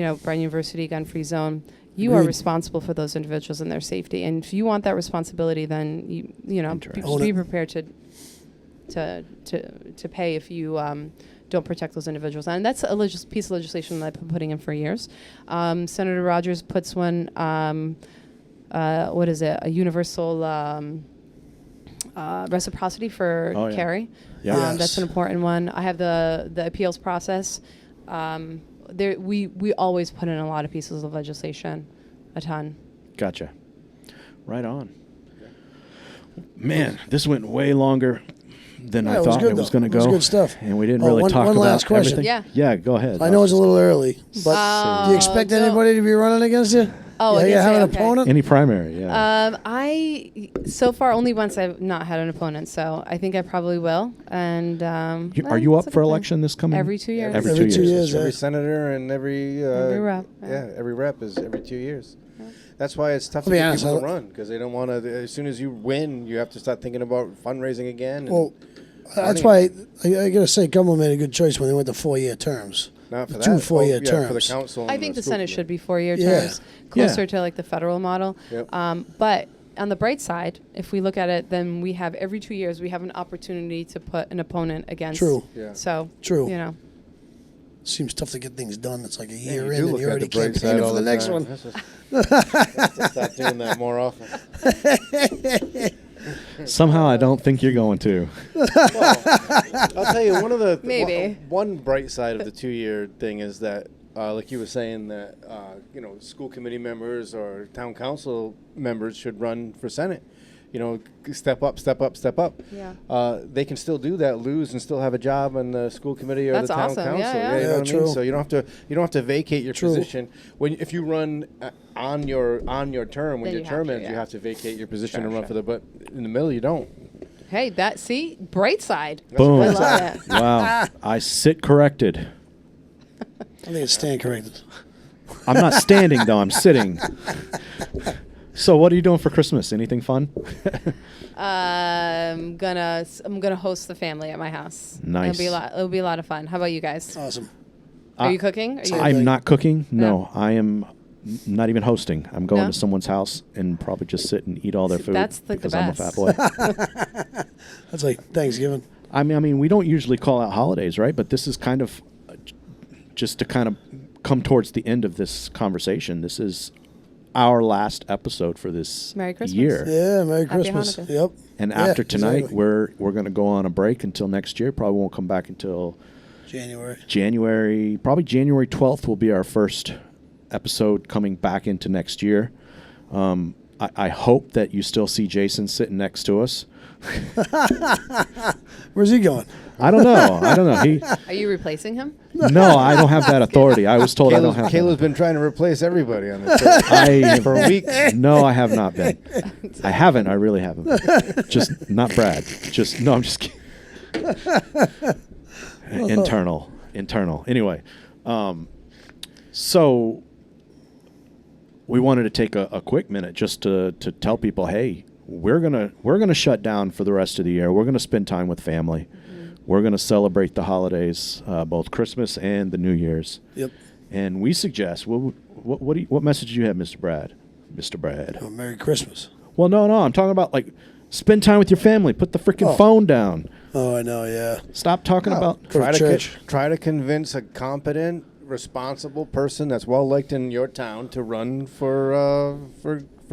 B: have, Brown University gun-free zone. You are
D: Agreed.
B: responsible for those individuals and their safety, and if you want that responsibility, then
A: Interesting.
B: be
D: Own it.
B: prepared to pay if you don't protect those individuals. And that's a piece of legislation that I've been putting in for years. Senator Rogers puts one. What is it? A universal reciprocity for
A: Oh, yeah.
B: carry.
A: Yeah.
D: Yes.
B: That's an important one. I have the appeals process. We always put in a lot of pieces of legislation, a ton.
A: Gotcha. Right on. Man, this went way longer than
D: Yeah,
A: I
D: it was
A: thought
D: good,
A: it was
D: though.
A: going to
D: It was
A: go.
D: good stuff.
A: And we didn't
D: Oh,
A: really
D: one
A: talk about
D: last question.
A: everything.
B: Yeah.
A: Yeah, go ahead.
D: I know it's a little early, but
B: Oh,
D: do you expect
B: don't-
D: anybody to be running against you?
B: Oh,
D: you
B: against
D: have
B: me,
D: an
B: okay.
D: opponent?
A: Any primary, yeah.
B: I so far only once I've not had an opponent, so I think I probably will. And
A: Are you
B: it's
A: up
B: a
A: for
B: good thing.
A: election this coming?
B: Every 2 years?
A: Every
D: Every
A: 2
D: 2
A: years.
D: years,
C: Every
D: yeah.
C: senator and every
B: Every rep,
C: Yeah,
B: yeah.
C: every rep is every 2 years. That's why it's tough
D: I'll
C: to
D: be
C: get
D: honest,
C: people to
D: I-
C: run because they don't want to. As soon as you win, you have to start thinking about fundraising again. And
D: Well, that's why I got to say Cumberland made a good choice when they went to 4-year terms.
C: not for
D: two
C: that.
D: 4-year
C: for the
D: terms.
C: council.
B: I
C: and
B: think the
C: school
B: Senate
C: committee.
B: should be 4-year
D: Yeah.
B: terms, closer
A: Yeah.
B: to like the federal model.
C: Yep.
B: But on the bright side, if we look at it, then we have every 2 years we have an opportunity to put an opponent against.
D: True.
C: Yeah.
B: So
D: True. Seems tough to get things done. It's like a
C: Yeah,
D: year
C: you
D: in
C: do
D: and
C: look
D: you're
C: at
D: already
C: the bright side
D: campaigning
C: all
D: for the next
C: time.
D: one.
C: Let's just start doing that more often.
A: Somehow I don't think you're going to.
C: I'll tell you one of the
B: Maybe.
C: one bright side of the 2-year thing is that, like you were saying, that school committee members or town council members should run for Senate. Step up, step up, step up.
B: Yeah.
C: They can still do that, lose, and still have a job on the school committee or
B: That's
C: the town
B: awesome.
C: council.
B: Yeah, yeah.
C: You know
D: Yeah,
C: what I
D: true.
C: mean? So you don't have to vacate your
D: True.
C: position if you run on your term. When
B: Then
C: your
B: you have
C: term
B: to,
C: ends, you
B: yeah.
C: have to vacate your position and
B: Sure,
C: run for the. But in the middle, you don't.
B: Hey, bright side.
A: Boom.
B: I love it.
A: Wow. I sit corrected.
D: I think it's stand corrected.
A: I'm not standing, though. I'm sitting. So what are you doing for Christmas? Anything fun?
B: I'm gonna host the family at my house.
A: Nice.
B: It'll be a lot of fun. How about you guys?
D: Awesome.
B: Are you cooking? Are you
D: Same
A: I'm
D: thing.
A: not cooking. No,
B: No.
A: I am not even hosting. I'm going
B: No?
A: to someone's house and probably just sit and eat all their food
B: That's the
A: because I'm a
B: best.
A: fat boy.
D: That's like Thanksgiving.
A: I mean, we don't usually call out holidays, right? But this is kind of just to kind of come towards the end of this conversation. This is our last episode for this
B: Merry Christmas.
A: year.
D: Yeah, Merry
B: Happy
D: Christmas.
B: Hanukkah.
D: Yep.
A: And
D: Yeah,
A: after tonight,
D: exactly.
A: we're going to go on a break until next year. Probably won't come back until
D: January.
A: Probably January 12th will be our first episode coming back into next year. I hope that you still see Jason sitting next to us.
D: Where's he going?
A: I don't know.
B: Are you replacing him?
A: No, I don't have that authority. I was told I don't have
C: Caleb's
A: that.
C: been trying to replace everybody on this show for weeks.
A: No, I have not been. I haven't. I really haven't. Just not Brad. I'm just kidding. Internal. Anyway, so we wanted to take a quick minute just to tell people, hey, we're gonna shut down for the rest of the year. We're gonna spend time with family. We're gonna celebrate the holidays, both Christmas and the New Year's.
D: Yep.
A: And we suggest what message do you have, Mr. Brad? Mr. Brad?
D: Oh, Merry Christmas.
A: Well, no. I'm talking about, like, spend time with your family. Put the freaking phone down.
D: Oh, I know, yeah.
A: Stop talking about...
D: Go to church.
C: Try to convince a competent, responsible person that's well liked in your town to run for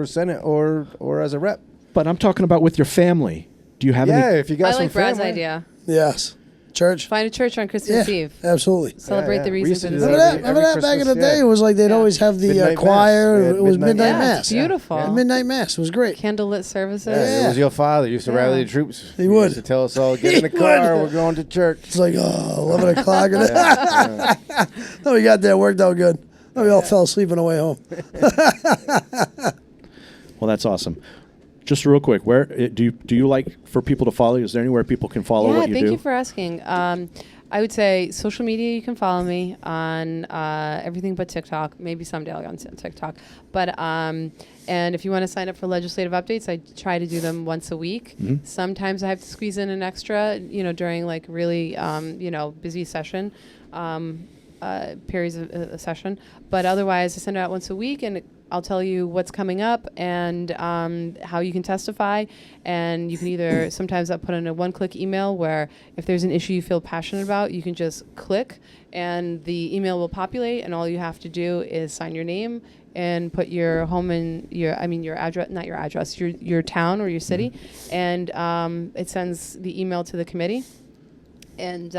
C: Senate or as a rep.
A: But I'm talking about with your family. Do you have
C: Yeah,
A: any...
C: if you got
B: I
C: some
B: like Brad's
C: family.
B: idea.
D: Yes. Church.
B: Find a church on Christmas Eve.
D: Absolutely.
B: Celebrate
C: Yeah,
B: the
C: we used
B: reason
C: to
B: for
C: do
B: the
C: that.
B: season.
D: Remember that back in the day? It was like they'd always have the
C: Midnight
D: choir.
C: mass.
D: It was
C: Midnight
D: midnight
B: Yeah,
D: mass.
B: it's beautiful.
D: Yeah. Midnight mass. It was great.
B: Candlelit services.
C: Yeah, it was your father. He used to rally the troops.
D: He would.
C: Used to tell us all, get in the car, we're going to church.
D: It's like, 11 o'clock.
C: Yeah.
D: No, we got there. Worked out good. No, we all fell asleep on the way home.
A: Well, that's awesome. Just real quick, where do you like for people to follow you? Is there anywhere people can follow what you do?
B: Thank you for asking. I would say social media, you can follow me on everything but TikTok. Maybe someday I'll get on TikTok. But and if you want to sign up for legislative updates, I try to do them once a week.
A: Mm-hmm.
B: Sometimes I have to squeeze in an extra, during like really, busy session. Periods of a session, but otherwise I send it out once a week, and I'll tell you what's coming up and how you can testify. And you can either sometimes I'll put in a one-click email where if there's an issue you feel passionate about, you can just click and the email will populate, and all you have to do is sign your name and put your home and your address, not your address, your town or your city, and it sends the email to the committee. And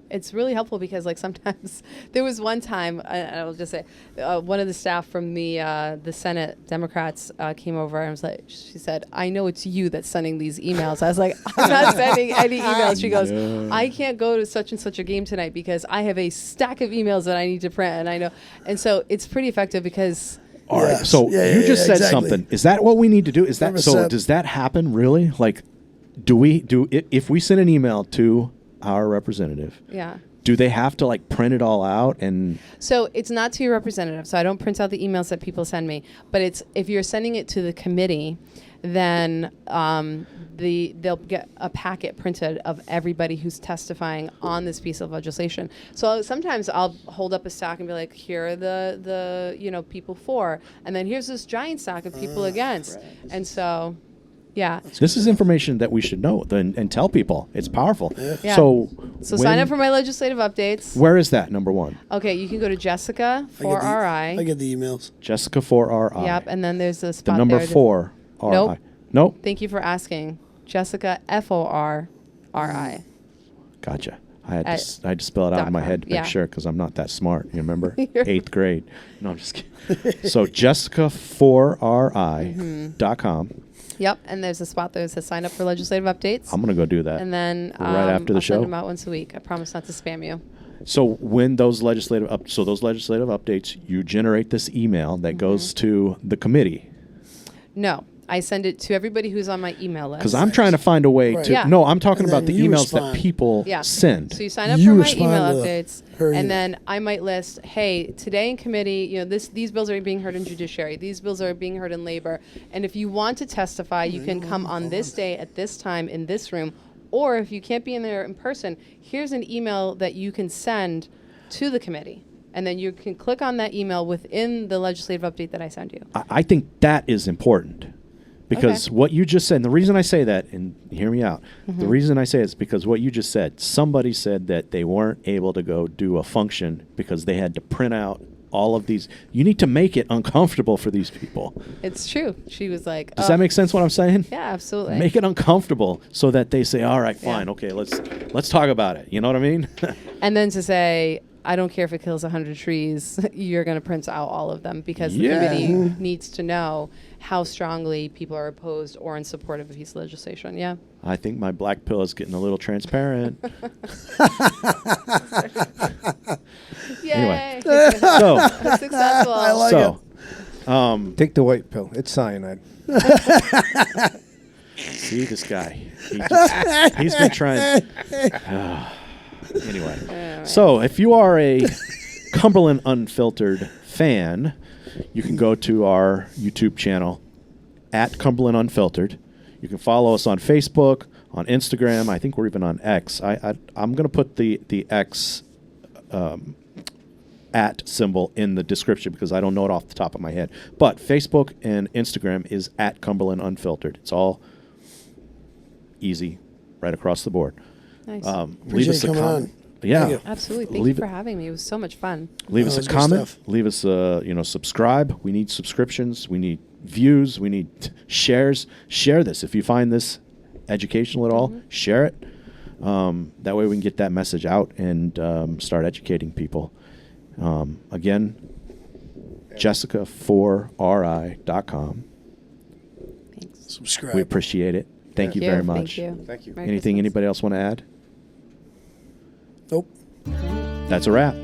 B: it's really helpful because, like, sometimes there was one time, I will just say, one of the staff from the Senate Democrats came over and was like, she said, "I know it's you that's sending these emails." I was like, "I'm not sending any emails." She goes, "I can't go to such and such a game tonight because I have a stack of emails that I need to print, and I know." And so it's pretty effective because.
A: All right.
D: Yes.
A: So
D: Yeah,
A: you
D: yeah,
A: just said
D: exactly.
A: something. Is that what we need to do? Is that so?
D: 100%.
A: Does that happen really? Like, do if we send an email to our representative?
B: Yeah.
A: Do they have to like print it all out and?
B: So it's not to your representative. So I don't print out the emails that people send me. But it's if you're sending it to the committee, then they'll get a packet printed of everybody who's testifying on this piece of legislation. So sometimes I'll hold up a stack and be like, here are the people for, and then here's this giant stack of people against, and so. Yeah.
A: This is information that we should know and tell people. It's powerful.
B: Yeah.
A: So
B: Sign up for my legislative updates.
A: Where is that, number one?
B: Okay, you can go to Jessica 4RI.
D: I get the emails.
A: Jessica 4RI.
B: Yep, and then there's a
A: The
B: spot
A: number
B: there.
A: 4RI.
B: Nope.
A: Nope.
B: Thank you for asking. Jessica FORRI.
A: Gotcha. I had to spell it out in my head to make sure because I'm not that smart. You remember? 8th grade. No, I'm just kidding. So Jessica4RI.com.
B: Yep, and there's a spot there that says sign up for legislative updates.
A: I'm going to go do that.
B: And then
A: right after the
B: I'll
A: show.
B: send them out once a week. I promise not to spam you.
A: So when those legislative updates, you generate this email that goes to the committee.
B: No, I send it to everybody who's on my email list.
A: Because I'm trying to find a way
D: Right.
A: to.
B: Yeah.
A: No, I'm talking
D: And
A: about the
D: then you
A: emails that
D: respond.
A: people send.
B: So you sign up
D: You
B: for my
D: respond
B: email
D: to
B: updates,
D: her
B: and
D: email.
B: then I might list, hey, today in committee, these bills are being heard in judiciary. These bills are being heard in labor. And if you want to testify, you can come on this day at this time in this room. Or if you can't be in there in person, here's an email that you can send to the committee. And then you can click on that email within the legislative update that I send you.
A: I think that is important. Because what you just said, and the reason I say that, and hear me out, the reason I say it is because what you just said, somebody said that they weren't able to go do a function because they had to print out all of these. You need to make it uncomfortable for these people.
B: It's true. She was like,
A: Does that make sense what I'm saying?
B: Yeah, absolutely.
A: Make it uncomfortable so that they say, all right, fine,
B: Yeah.
A: okay, let's talk about it. You know what I mean?
B: And then to say, I don't care if it kills 100 trees, you're going to print out all of them because the
A: Yeah.
B: committee needs to know how strongly people are opposed or in support of a piece of legislation. Yeah.
A: I think my black pill is getting a little transparent.
B: Yay.
A: So,
B: Successful.
D: I like it.
C: Take the white pill. It's cyanide.
A: see this guy. He's been trying. Anyway, so if you are a Cumberland Unfiltered fan, you can go to our YouTube channel at Cumberland Unfiltered. You can follow us on Facebook, on Instagram. I think we're even on X. I'm going to put the X @ symbol in the description because I don't know it off the top of my head. But Facebook and Instagram is @ Cumberland Unfiltered. It's all easy, right across the board.
B: Nice.
A: Leave
D: Appreciate
A: us a
D: you coming
A: comment.
D: on.
A: Yeah.
D: Thank you.
B: Absolutely. Thank
A: leave
B: you for
A: it-
B: having me. It was so much fun.
A: Leave
D: Oh,
A: us
D: that's
A: a
D: good
A: comment.
D: stuff.
A: Leave us subscribe. We need subscriptions. We need views. We need shares. Share this. If you find this educational at all, share it. That way we can get that message out and start educating people. Again, Jessica4ri.com.
B: Thanks.
D: Subscribe.
A: We appreciate it. Thank you very much.
B: Thank you.
C: Thank you.
B: Merry
A: Anything
B: Christmas.
A: anybody else want to add?
D: Nope.
A: That's a wrap.